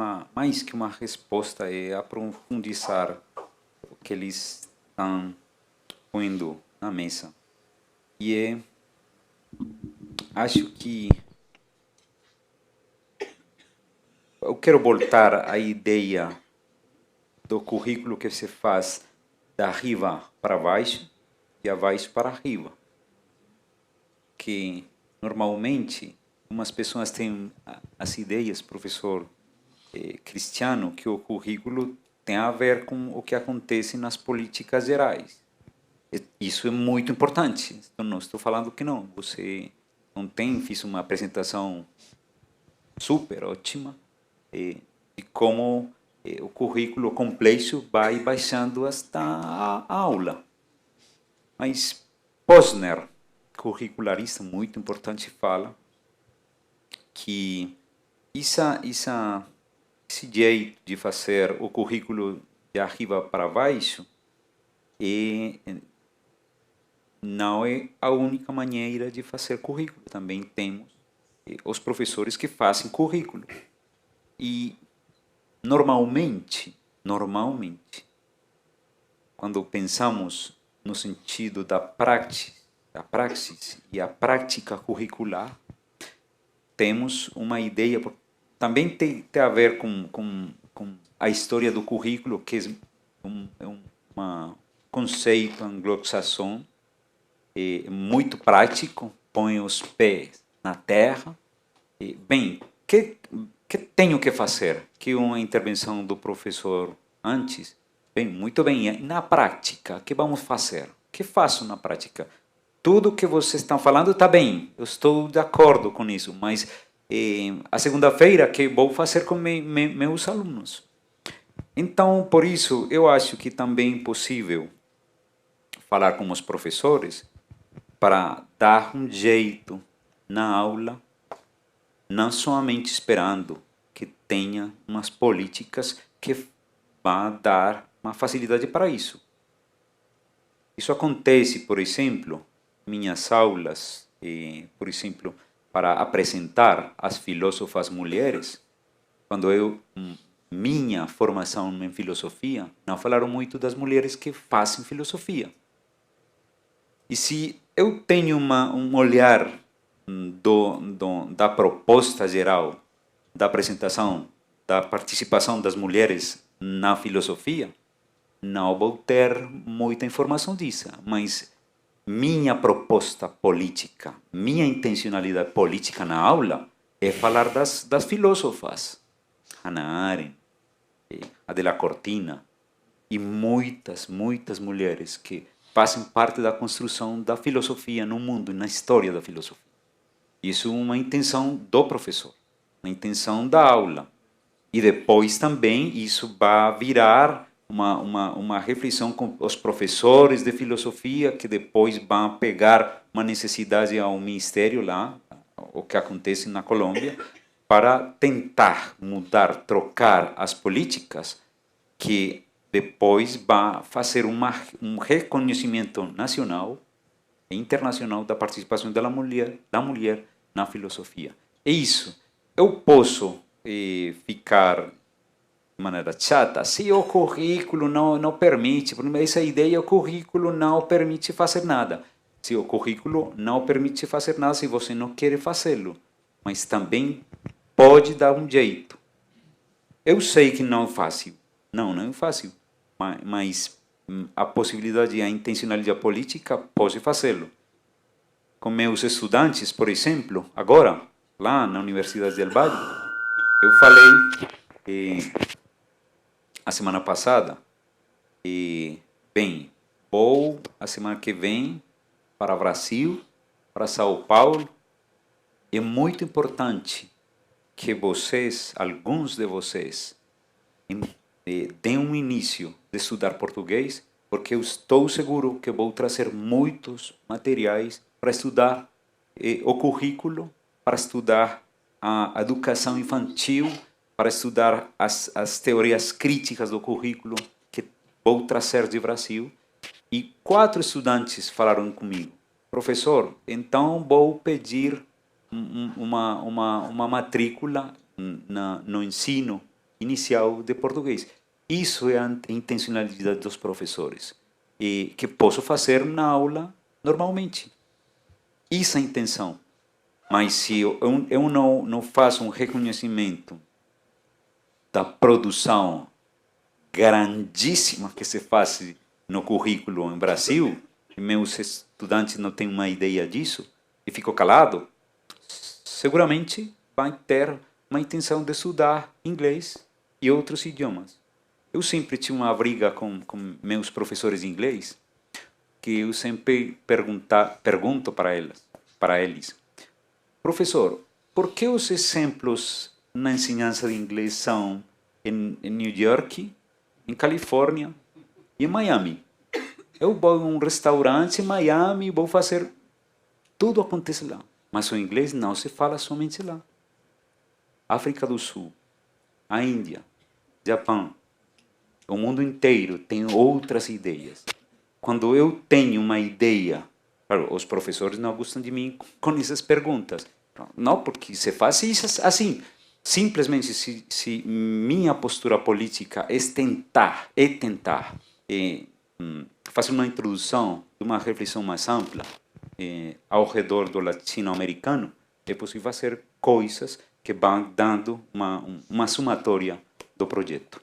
uma resposta é aprofundizar o que eles estão pondo na mesa. E acho que eu quero voltar à ideia do currículo que se faz da riba para baixo e a baixo para arriba. Que normalmente umas pessoas têm as ideias, professor Cristiano, que o currículo tem a ver com o que acontece nas políticas gerais. Isso é muito importante. Eu não estou falando que não. Você ontem fiz uma apresentação super ótima de como o currículo complexo vai baixando hasta a aula. Mas Posner, curricularista muito importante, fala que esse jeito de fazer o currículo de arriba para baixo não é a única maneira de fazer currículo. Também temos os professores que fazem currículo. E normalmente, quando pensamos no sentido da praxis e a prática curricular, temos uma ideia, também tem a ver com a história do currículo, que é um conceito anglo-saxão, muito prático, põe os pés na terra. Bem, que tenho que fazer? Que uma intervenção do professor antes. Bem, muito bem, na prática, o que vamos fazer? O que faço na prática? Tudo que vocês estão falando está bem, eu estou de acordo com isso, mas a segunda-feira que vou fazer com meus alunos? Então, por isso, eu acho que também é possível falar com os professores para dar um jeito na aula, não somente esperando que tenha umas políticas que vão dar uma facilidade para isso. Isso acontece, por exemplo, em minhas aulas, por exemplo, para apresentar as filósofas mulheres. Quando minha formação em filosofia, não falaram muito das mulheres que fazem filosofia. E se eu tenho um olhar da proposta geral, da apresentação, da participação das mulheres na filosofia, não vou ter muita informação disso, mas minha proposta política, minha intencionalidade política na aula é falar das filósofas, Hannah Arendt, Adela Cortina e muitas mulheres que fazem parte da construção da filosofia no mundo, na história da filosofia. Isso é uma intenção do professor, uma intenção da aula. E depois também isso vai virar uma reflexão com os professores de filosofia, que depois vão pegar uma necessidade ao ministério lá, o que acontece na Colômbia, para tentar mudar, trocar as políticas que depois vai fazer um reconhecimento nacional e internacional da participação da mulher na filosofia. É isso. Eu posso ficar de maneira chata se o currículo não permite, porque essa ideia, o currículo não permite fazer nada. Se o currículo não permite fazer nada, se você não quer fazê-lo, mas também pode dar um jeito. Eu sei que não é fácil. Não é fácil. Mas a possibilidade e a intencionalidade política pode fazê-lo. Com meus estudantes, por exemplo, agora, lá na Universidade del Valle, eu falei a semana passada, bem, vou a semana que vem para o Brasil, para São Paulo. É muito importante que vocês, alguns de vocês, deem um início de estudar português, porque eu estou seguro que vou trazer muitos materiais para estudar o currículo, para estudar a educação infantil, para estudar as teorias críticas do currículo que vou trazer de Brasil. E 4 estudantes falaram comigo: professor, então vou pedir uma matrícula no ensino inicial de português. Isso é a intencionalidade dos professores, e que posso fazer na aula normalmente. Isso é a intenção. Mas se eu não faço um reconhecimento da produção grandíssima que se faz no currículo no Brasil, e meus estudantes não têm uma ideia disso, e ficam calados, seguramente vai ter uma intenção de estudar inglês e outros idiomas. Eu sempre tinha uma briga com meus professores de inglês, que eu sempre pergunto para eles, professor, por que os exemplos na ensinança de inglês são em New York, em Califórnia e em Miami? Eu vou em um restaurante em Miami e vou fazer... Tudo acontece lá, mas o inglês não se fala somente lá. África do Sul, a Índia, Japão, o mundo inteiro tem outras ideias. Quando eu tenho uma ideia, claro, os professores não gostam de mim com essas perguntas. Não, porque se faz isso assim. Simplesmente, se minha postura política é tentar fazer uma introdução, uma reflexão mais ampla ao redor do latino-americano, é possível fazer coisas que vão dando uma somatória do projeto.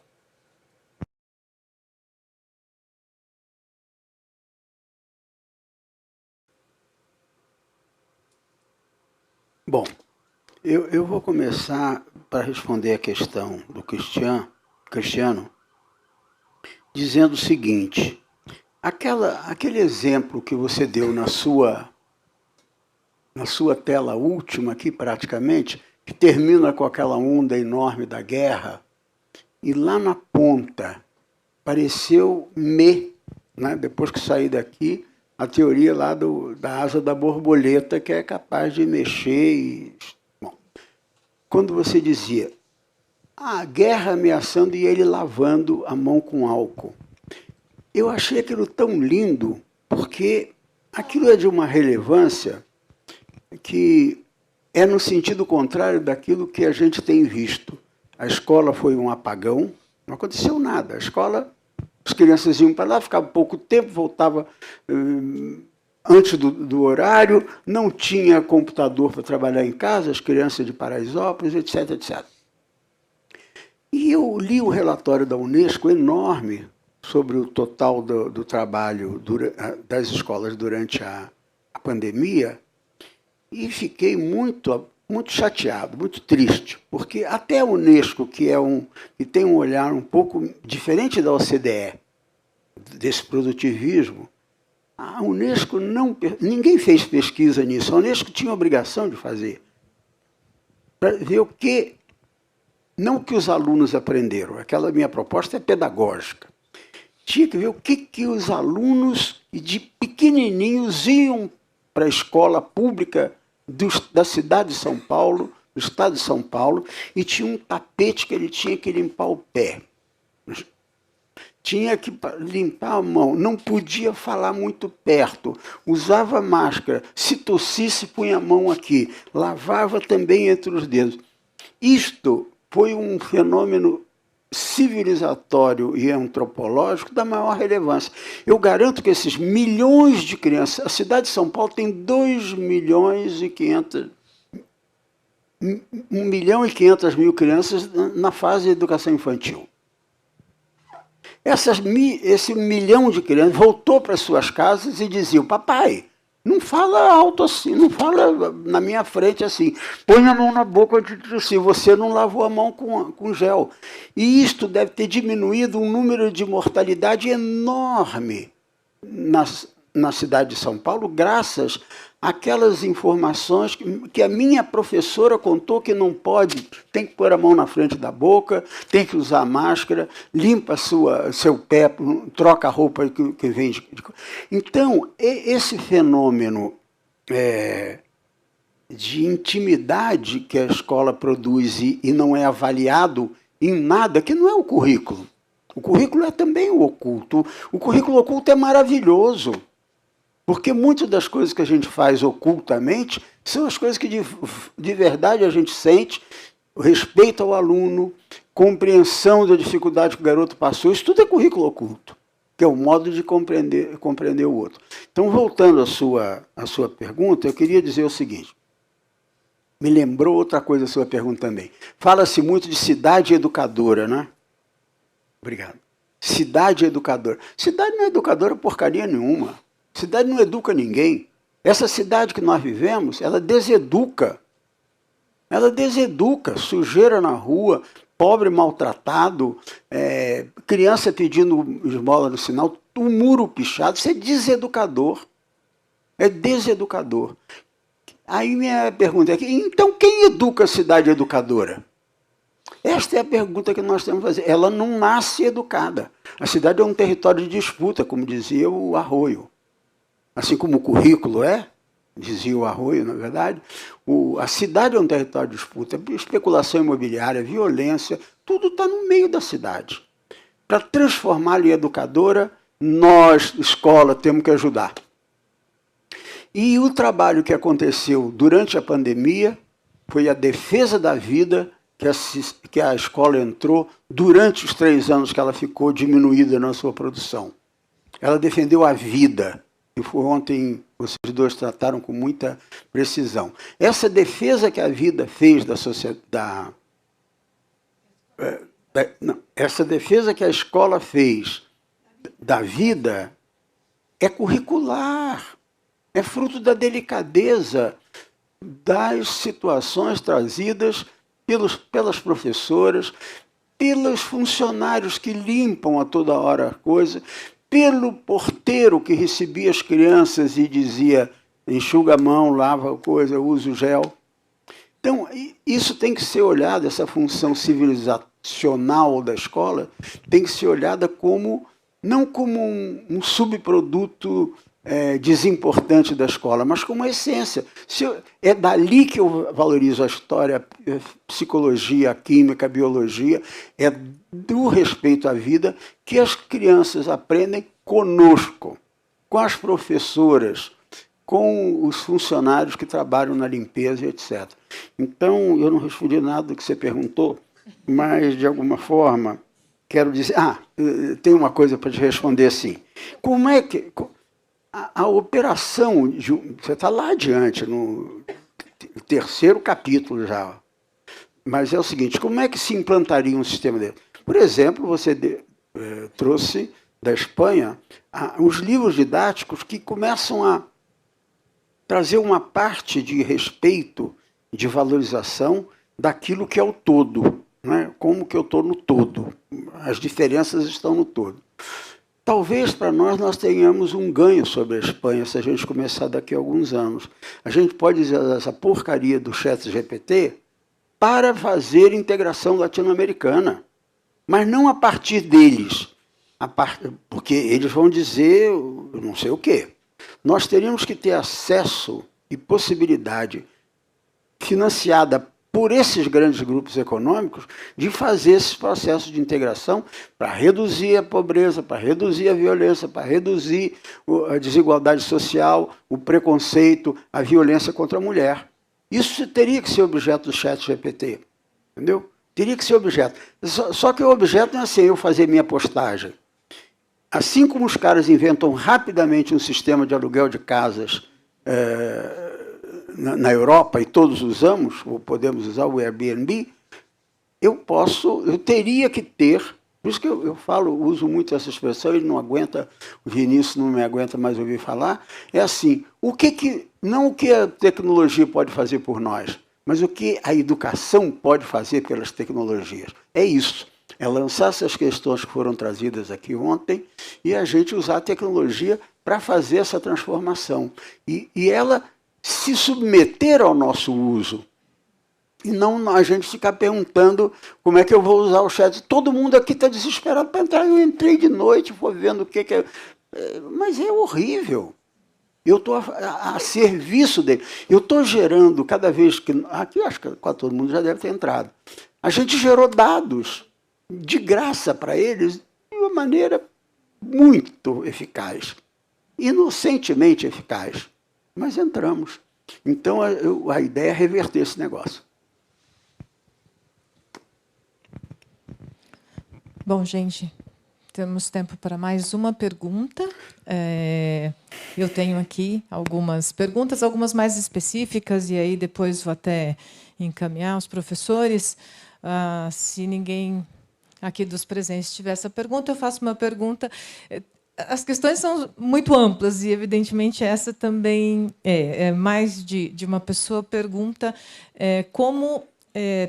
Bom, eu vou começar para responder a questão do Cristiano, dizendo o seguinte: aquele exemplo que você deu na sua tela última aqui, praticamente, que termina com aquela onda enorme da guerra, e lá na ponta pareceu né, depois que saí daqui, a teoria lá da asa da borboleta, que é capaz de mexer. Bom, quando você dizia a guerra ameaçando e ele lavando a mão com álcool, eu achei aquilo tão lindo, porque aquilo é de uma relevância que é no sentido contrário daquilo que a gente tem visto. A escola foi um apagão, não aconteceu nada. A escola, as crianças iam para lá, ficavam pouco tempo, voltavam antes do horário, não tinha computador para trabalhar em casa, as crianças de Paraisópolis, etc, etc. E eu li um relatório da Unesco enorme sobre o total do trabalho das escolas durante a pandemia, e fiquei muito chateado, muito triste, porque até a Unesco, que tem um olhar um pouco diferente da OCDE, desse produtivismo, a Unesco ninguém fez pesquisa nisso. A Unesco tinha a obrigação de fazer, para ver não o que os alunos aprenderam, aquela minha proposta é pedagógica. Tinha que ver o que os alunos de pequenininhos iam para a escola pública da cidade de São Paulo, do estado de São Paulo, e tinha um tapete que ele tinha que limpar o pé. Tinha que limpar a mão, não podia falar muito perto, usava máscara, se tossisse, punha a mão aqui, lavava também entre os dedos. Isto foi um fenômeno civilizatório e antropológico da maior relevância. Eu garanto que esses milhões de crianças, a cidade de São Paulo tem 1,5 milhão crianças na fase de educação infantil. Esse 1 milhão de crianças voltou para suas casas e diziam: papai, não fala alto assim, não fala na minha frente assim, põe a mão na boca se você não lavou a mão com gel. E isto deve ter diminuído um número de mortalidade enorme na cidade de São Paulo, graças àquelas informações que a minha professora contou que não pode, tem que pôr a mão na frente da boca, tem que usar máscara, limpa seu pé, troca a roupa que vem Então, esse fenômeno de intimidade que a escola produz e não é avaliado em nada, que não é o currículo. O currículo é também o oculto. O currículo oculto é maravilhoso, porque muitas das coisas que a gente faz ocultamente são as coisas que de verdade a gente sente, respeito ao aluno, compreensão da dificuldade que o garoto passou. Isso tudo é currículo oculto, que é o modo de compreender o outro. Então, voltando à sua pergunta, eu queria dizer o seguinte. Me lembrou outra coisa a sua pergunta também. Fala-se muito de cidade educadora, né? Obrigado. Cidade educadora. Cidade não é educadora porcaria nenhuma. Cidade não educa ninguém. Essa cidade que nós vivemos, ela deseduca. Ela deseduca. Sujeira na rua, pobre maltratado, criança pedindo esmola no sinal, o muro pichado, isso é deseducador. É deseducador. Aí minha pergunta é, então quem educa a cidade educadora? Esta é a pergunta que nós temos que fazer. Ela não nasce educada. A cidade é um território de disputa, como dizia o Arroio. Assim como o currículo dizia o Arroio, na verdade, a cidade é um território de disputa. Especulação imobiliária, violência, tudo está no meio da cidade. Para transformá-la em educadora, nós, escola, temos que ajudar. E o trabalho que aconteceu durante a pandemia foi a defesa da vida que a escola entrou durante os 3 anos que ela ficou diminuída na sua produção. Ela defendeu a vida, e foi ontem vocês dois trataram com muita precisão. Essa defesa que a vida fez da sociedade, essa defesa que a escola fez da vida é curricular, é fruto da delicadeza das situações trazidas pelas professoras, pelos funcionários que limpam a toda hora a coisa, pelo porteiro que recebia as crianças e dizia, enxuga a mão, lava a coisa, usa o gel. Então, isso tem que ser olhado, essa função civilizacional da escola, tem que ser olhada como, não como um subproduto desimportante da escola, mas como a essência. É dali que eu valorizo a história, a psicologia, a química, a biologia, é do respeito à vida que as crianças aprendem conosco, com as professoras, com os funcionários que trabalham na limpeza, etc. Então, eu não respondi nada do que você perguntou, mas, de alguma forma, quero dizer... tem uma coisa para te responder, sim. Como é que... A operação... Você está lá adiante, no 3º capítulo já. Mas é o seguinte, como é que se implantaria um sistema dele? Por exemplo, você trouxe da Espanha os livros didáticos que começam a trazer uma parte de respeito, de valorização daquilo que é o todo. Né? Como que eu estou no todo. As diferenças estão no todo. Talvez para nós tenhamos um ganho sobre a Espanha se a gente começar daqui a alguns anos. A gente pode usar essa porcaria do ChatGPT para fazer integração latino-americana, mas não a partir deles, porque eles vão dizer não sei o quê. Nós teríamos que ter acesso e possibilidade financiada por esses grandes grupos econômicos de fazer esses processos de integração para reduzir a pobreza, para reduzir a violência, para reduzir a desigualdade social, o preconceito, a violência contra a mulher. Isso teria que ser objeto do ChatGPT, entendeu? Teria que ser objeto. Só que o objeto não é assim, eu fazer minha postagem. Assim como os caras inventam rapidamente um sistema de aluguel de casas na Europa, e todos usamos, ou podemos usar o Airbnb, eu teria que ter, por isso que eu uso muito essa expressão, ele não aguenta, o Vinícius não me aguenta mais ouvir falar, é assim, não o que a tecnologia pode fazer por nós, mas o que a educação pode fazer pelas tecnologias. É isso. É lançar essas questões que foram trazidas aqui ontem e a gente usar a tecnologia para fazer essa transformação. E ela se submeter ao nosso uso. E não a gente ficar perguntando como é que eu vou usar o chat. Todo mundo aqui está desesperado para entrar. Eu entrei de noite, vou vendo o que é. Mas é horrível. Eu estou a serviço dele. Eu estou gerando, cada vez que... Aqui acho que todo mundo já deve ter entrado. A gente gerou dados de graça para eles de uma maneira muito eficaz. Inocentemente eficaz. Mas entramos. Então, a ideia é reverter esse negócio. Bom, gente, temos tempo para mais uma pergunta. Eu tenho aqui algumas perguntas, algumas mais específicas, e aí depois vou até encaminhar os professores. Se ninguém aqui dos presentes tiver essa pergunta, eu faço uma pergunta. As questões são muito amplas e, evidentemente, essa também é mais de uma pessoa pergunta como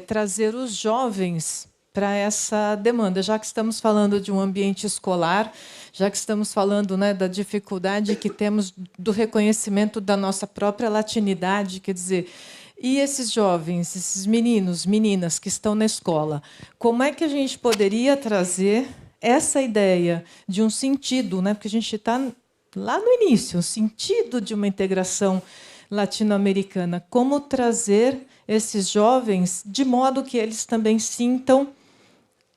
trazer os jovens para essa demanda, já que estamos falando de um ambiente escolar, já que estamos falando, né, da dificuldade que temos do reconhecimento da nossa própria latinidade, quer dizer, e esses jovens, esses meninos, meninas que estão na escola, como é que a gente poderia trazer essa ideia de um sentido, né, porque a gente está lá no início, o sentido de uma integração latino-americana, como trazer esses jovens de modo que eles também sintam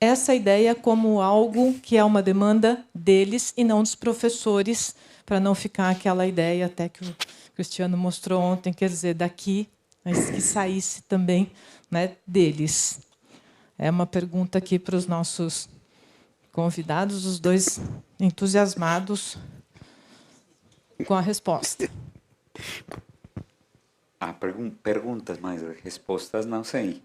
essa ideia como algo que é uma demanda deles e não dos professores, para não ficar aquela ideia até que o Cristiano mostrou ontem, quer dizer, daqui, mas que saísse também, né, deles. É uma pergunta aqui para os nossos convidados, os dois entusiasmados com a resposta. Perguntas, mas respostas não sei.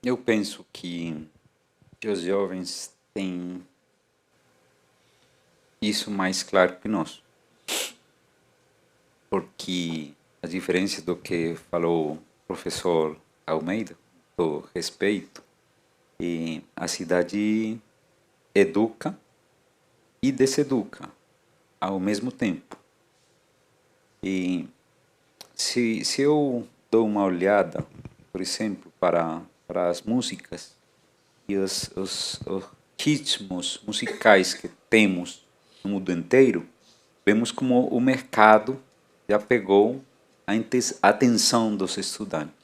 Eu penso que os jovens têm isso mais claro que nós. Porque a diferença do que falou o professor Almeida, do respeito, a cidade educa e deseduca ao mesmo tempo. E se eu dou uma olhada, por exemplo, para as músicas e os ritmos musicais que temos no mundo inteiro, vemos como o mercado já pegou a atenção dos estudantes,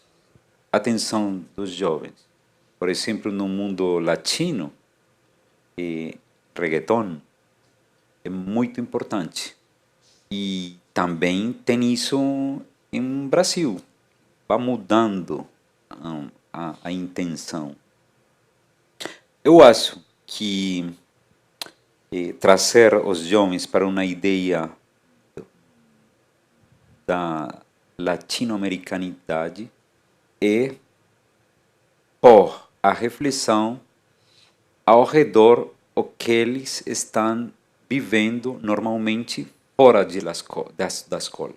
a atenção dos jovens. Por exemplo, no mundo latino, reggaeton é muito importante. E também tem isso em Brasil. Vai mudando a intenção. Eu acho que trazer os jovens para uma ideia da latino-americanidade é pôr a reflexão ao redor o que eles estão vivendo normalmente fora da escola.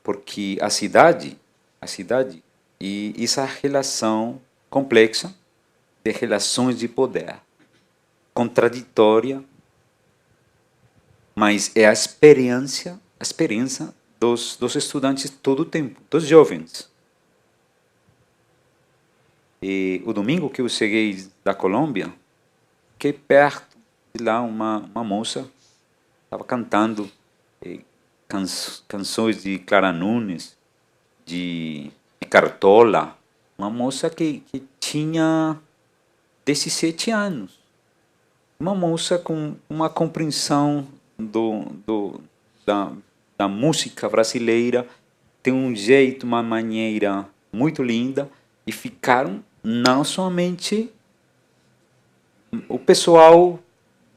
Porque a cidade e essa relação complexa de relações de poder, contraditória, mas é a experiência dos estudantes todo o tempo, dos jovens. E o domingo que eu cheguei da Colômbia, fiquei perto de lá uma moça, estava cantando canções de Clara Nunes, de Cartola, uma moça que tinha 17 anos, uma moça com uma compreensão da música brasileira, tem um jeito, uma maneira muito linda, e ficaram não somente o pessoal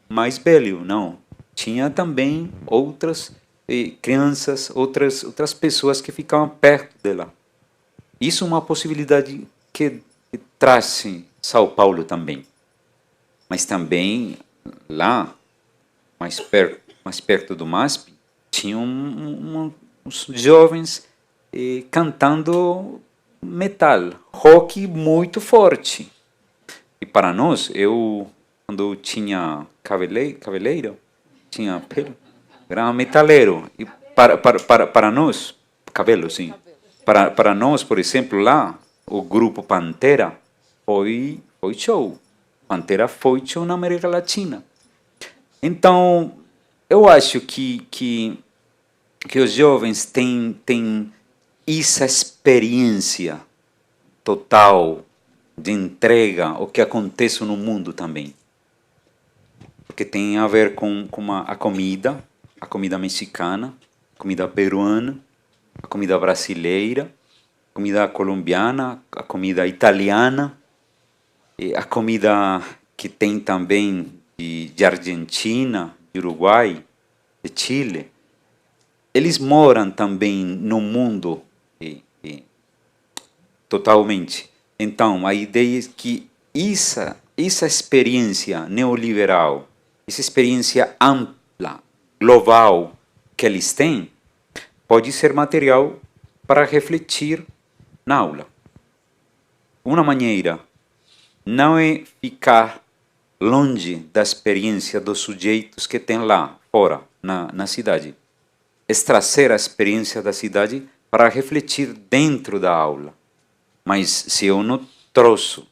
mais velho, não, tinha também outras crianças, outras pessoas que ficavam perto dela. Isso é uma possibilidade que traz São Paulo também. Mas também lá, mais perto do MASP, tinham uns jovens cantando metal, rock muito forte. E para nós, quando eu tinha cabeleira, tinha pelo, era metaleiro. E para nós, cabelo, sim. Para nós, por exemplo, lá, o grupo Pantera foi show. Pantera foi show na América Latina. Então, eu acho que os jovens têm essa experiência total de entrega ao que acontece no mundo também. Porque tem a ver com a comida mexicana, a comida peruana, a comida brasileira, a comida colombiana, a comida italiana, a comida que tem também de Argentina, de Uruguai, de Chile. Eles moram também no mundo totalmente. Então, a ideia é que essa experiência neoliberal, essa experiência ampla, global que eles têm, pode ser material para refletir na aula. uma maneira não é ficar longe da experiência dos sujeitos que tem lá fora, na cidade. É trazer a experiência da cidade para refletir dentro da aula. Mas se eu não trouxo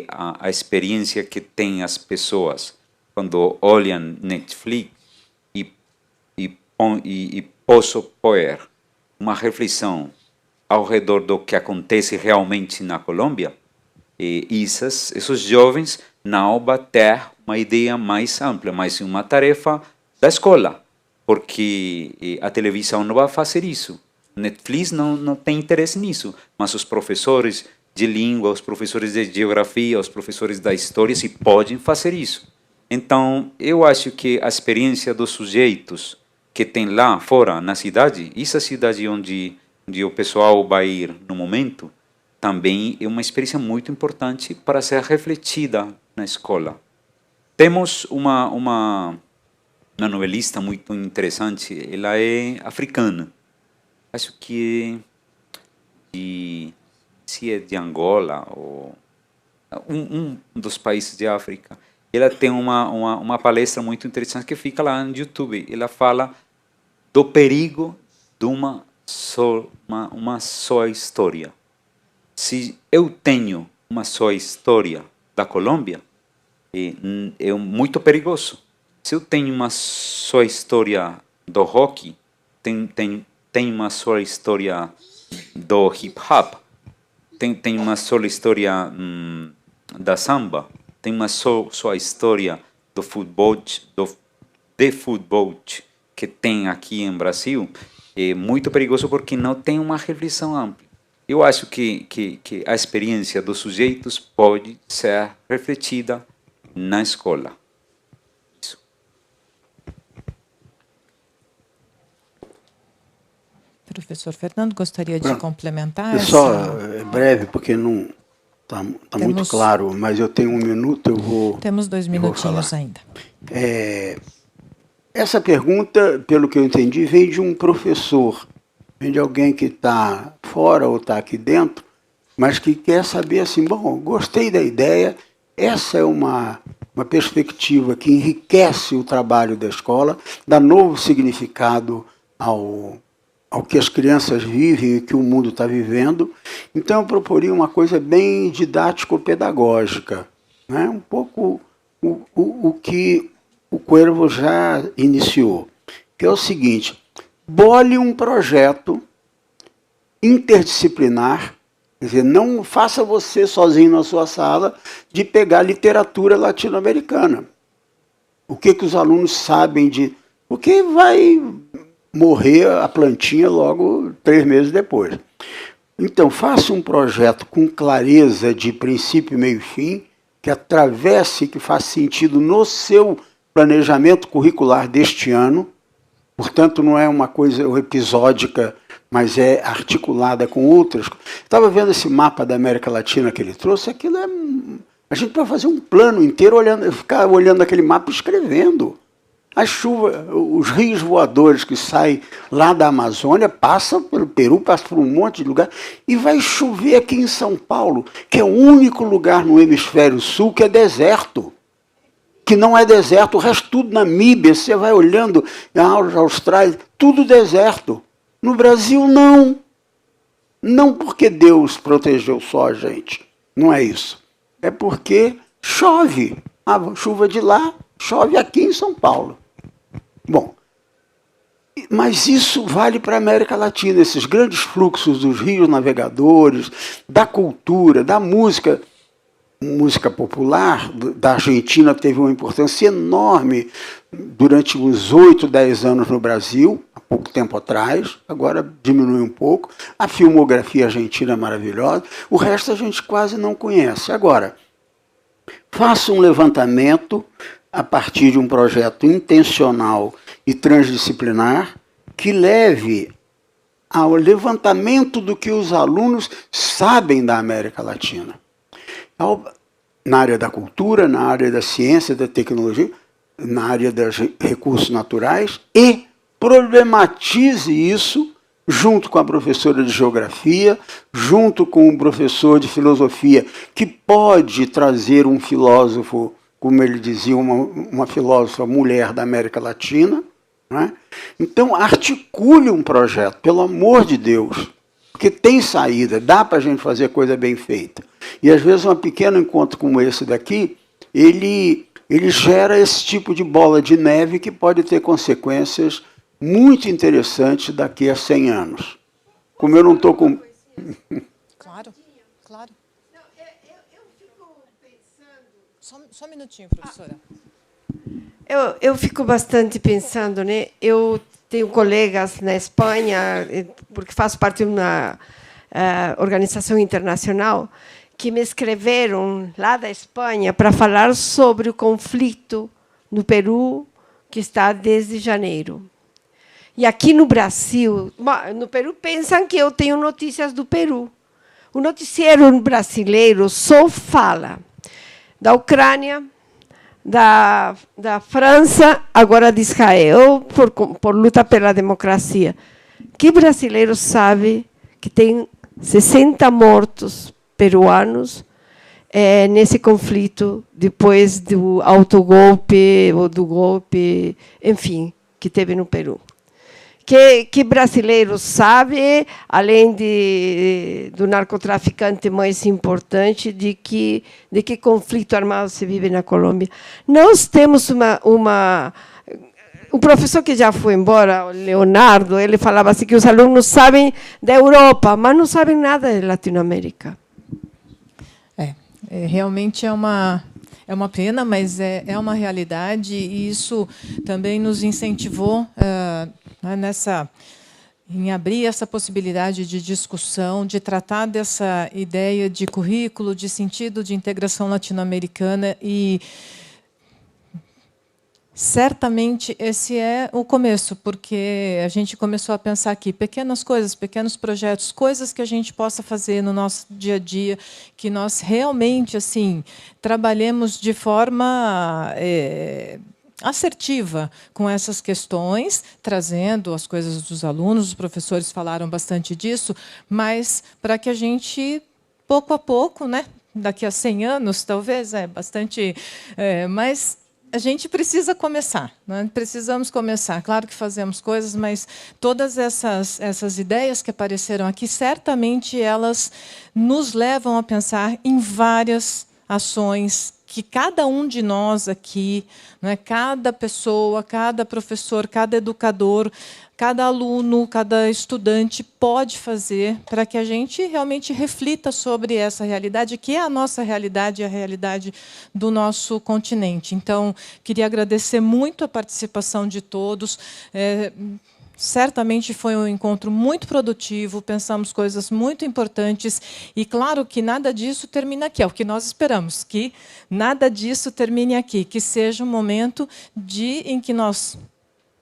a experiência que tem as pessoas quando olham Netflix e posso pôr uma reflexão ao redor do que acontece realmente na Colômbia, esses jovens não vão ter uma ideia mais ampla, mas uma tarefa da escola, porque a televisão não vai fazer isso. Netflix não tem interesse nisso, mas os professores de língua, os professores de geografia, os professores da história, se podem fazer isso. Então, eu acho que a experiência dos sujeitos que tem lá fora, na cidade, essa cidade onde o pessoal vai ir no momento, também é uma experiência muito importante para ser refletida na escola. Temos uma novelista muito interessante, ela é africana. Acho que se é de Angola ou um dos países de África. Ela tem uma palestra muito interessante que fica lá no YouTube. Ela fala do perigo de uma só história. Se eu tenho uma só história da Colômbia, é muito perigoso. Se eu tenho uma só história do rock, tem uma só história do hip hop, tem uma só história da samba, tem uma só história do futebol, de futebol que tem aqui em Brasil. É muito perigoso porque não tem uma reflexão ampla. Eu acho que a experiência dos sujeitos pode ser refletida na escola. Isso. Professor Fernando, gostaria de complementar? Só breve, porque não está muito claro, mas eu tenho 1 minuto, eu vou. Temos 2 minutinhos ainda. Essa pergunta, pelo que eu entendi, vem de um professor, vem de alguém que está fora ou está aqui dentro, mas que quer saber assim, bom, gostei da ideia, essa é uma perspectiva que enriquece o trabalho da escola, dá novo significado ao que as crianças vivem e que o mundo está vivendo. Então eu proporia uma coisa bem didático-pedagógica, né? Um pouco o que o Cuervo já iniciou, que é o seguinte: bole um projeto interdisciplinar, quer dizer, não faça você sozinho na sua sala de pegar literatura latino-americana. O que os alunos sabem de... Porque vai morrer a plantinha logo 3 meses depois. Então, faça um projeto com clareza de princípio, meio e fim, que atravesse, que faça sentido no seu planejamento curricular deste ano. Portanto, não é uma coisa episódica, mas é articulada com outras. Estava vendo esse mapa da América Latina que ele trouxe, aquilo é... A gente pode fazer um plano inteiro, ficar olhando aquele mapa e escrevendo. A chuva, os rios voadores que saem lá da Amazônia, passam pelo Peru, passam por um monte de lugar, e vai chover aqui em São Paulo, que é o único lugar no hemisfério sul que é deserto. Que não é deserto, o resto tudo Namíbia, você vai olhando, a Austrália, tudo deserto. No Brasil, não. Não porque Deus protegeu só a gente, não é isso. É porque chove. A chuva de lá, chove aqui em São Paulo. Bom, mas isso vale para a América Latina, esses grandes fluxos dos rios navegadores, da cultura, da música. Música popular da Argentina teve uma importância enorme durante uns 8, 10 anos no Brasil, há pouco tempo atrás, agora diminui um pouco. A filmografia argentina é maravilhosa, o resto a gente quase não conhece. Agora, faça um levantamento a partir de um projeto intencional e transdisciplinar que leve ao levantamento do que os alunos sabem da América Latina. Na área da cultura, na área da ciência, da tecnologia, na área dos recursos naturais, e problematize isso junto com a professora de geografia, junto com o professor de filosofia, que pode trazer um filósofo, como ele dizia, uma filósofa mulher da América Latina, né? Então, articule um projeto, pelo amor de Deus, porque tem saída, dá para a gente fazer coisa bem feita. E, às vezes, um pequeno encontro como esse daqui, ele gera esse tipo de bola de neve que pode ter consequências muito interessantes daqui a 100 anos. Como eu não estou com... Claro, claro. Eu fico pensando... Só um minutinho, professora. Eu fico bastante pensando, né? Eu tenho colegas na Espanha, porque faço parte de uma organização internacional, que me escreveram lá da Espanha para falar sobre o conflito no Peru, que está desde janeiro. E aqui no Brasil, no Peru, pensam que eu tenho notícias do Peru. O noticiário brasileiro só fala da Ucrânia, da França, agora de Israel, por luta pela democracia. Que brasileiro sabe que tem 60 mortos peruanos nesse conflito, depois do autogolpe, ou do golpe, enfim, que teve no Peru? Que brasileiro sabe, além do narcotraficante mais importante, de que conflito armado se vive na Colômbia? Nós temos o professor que já foi embora, o Leonardo, ele falava assim que os alunos sabem da Europa, mas não sabem nada de Latinoamérica. Realmente é uma pena, mas é uma realidade, e isso também nos incentivou em abrir essa possibilidade de discussão, de tratar dessa ideia de currículo, de sentido de integração latino-americana, e certamente esse é o começo, porque a gente começou a pensar aqui pequenas coisas, pequenos projetos, coisas que a gente possa fazer no nosso dia a dia, que nós realmente assim trabalhemos de forma assertiva com essas questões, trazendo as coisas dos alunos, os professores falaram bastante disso, mas para que a gente, pouco a pouco, né, daqui a 100 anos, talvez, mas a gente precisa começar, né? Precisamos começar. Claro que fazemos coisas, mas todas essas ideias que apareceram aqui, certamente elas nos levam a pensar em várias ações que cada um de nós aqui, né, cada pessoa, cada professor, cada educador, cada aluno, cada estudante pode fazer para que a gente realmente reflita sobre essa realidade, que é a nossa realidade, a realidade do nosso continente. Então, queria agradecer muito a participação de todos. Certamente foi um encontro muito produtivo, pensamos coisas muito importantes, e claro que nada disso termina aqui, é o que nós esperamos, que nada disso termine aqui, que seja um momento em que nós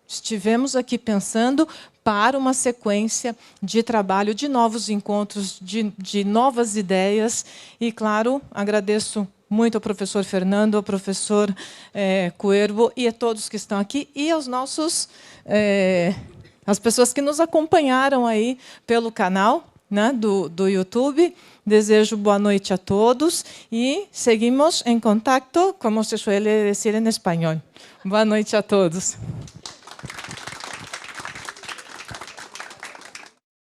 estivemos aqui pensando para uma sequência de trabalho, de novos encontros, de novas ideias, e claro, agradeço muito ao professor Fernando, ao professor Cuervo e a todos que estão aqui, e aos nossos... as pessoas que nos acompanharam aí pelo canal, né, do YouTube. Desejo boa noite a todos e seguimos em contato, como se suele dizer em espanhol. Boa noite a todos.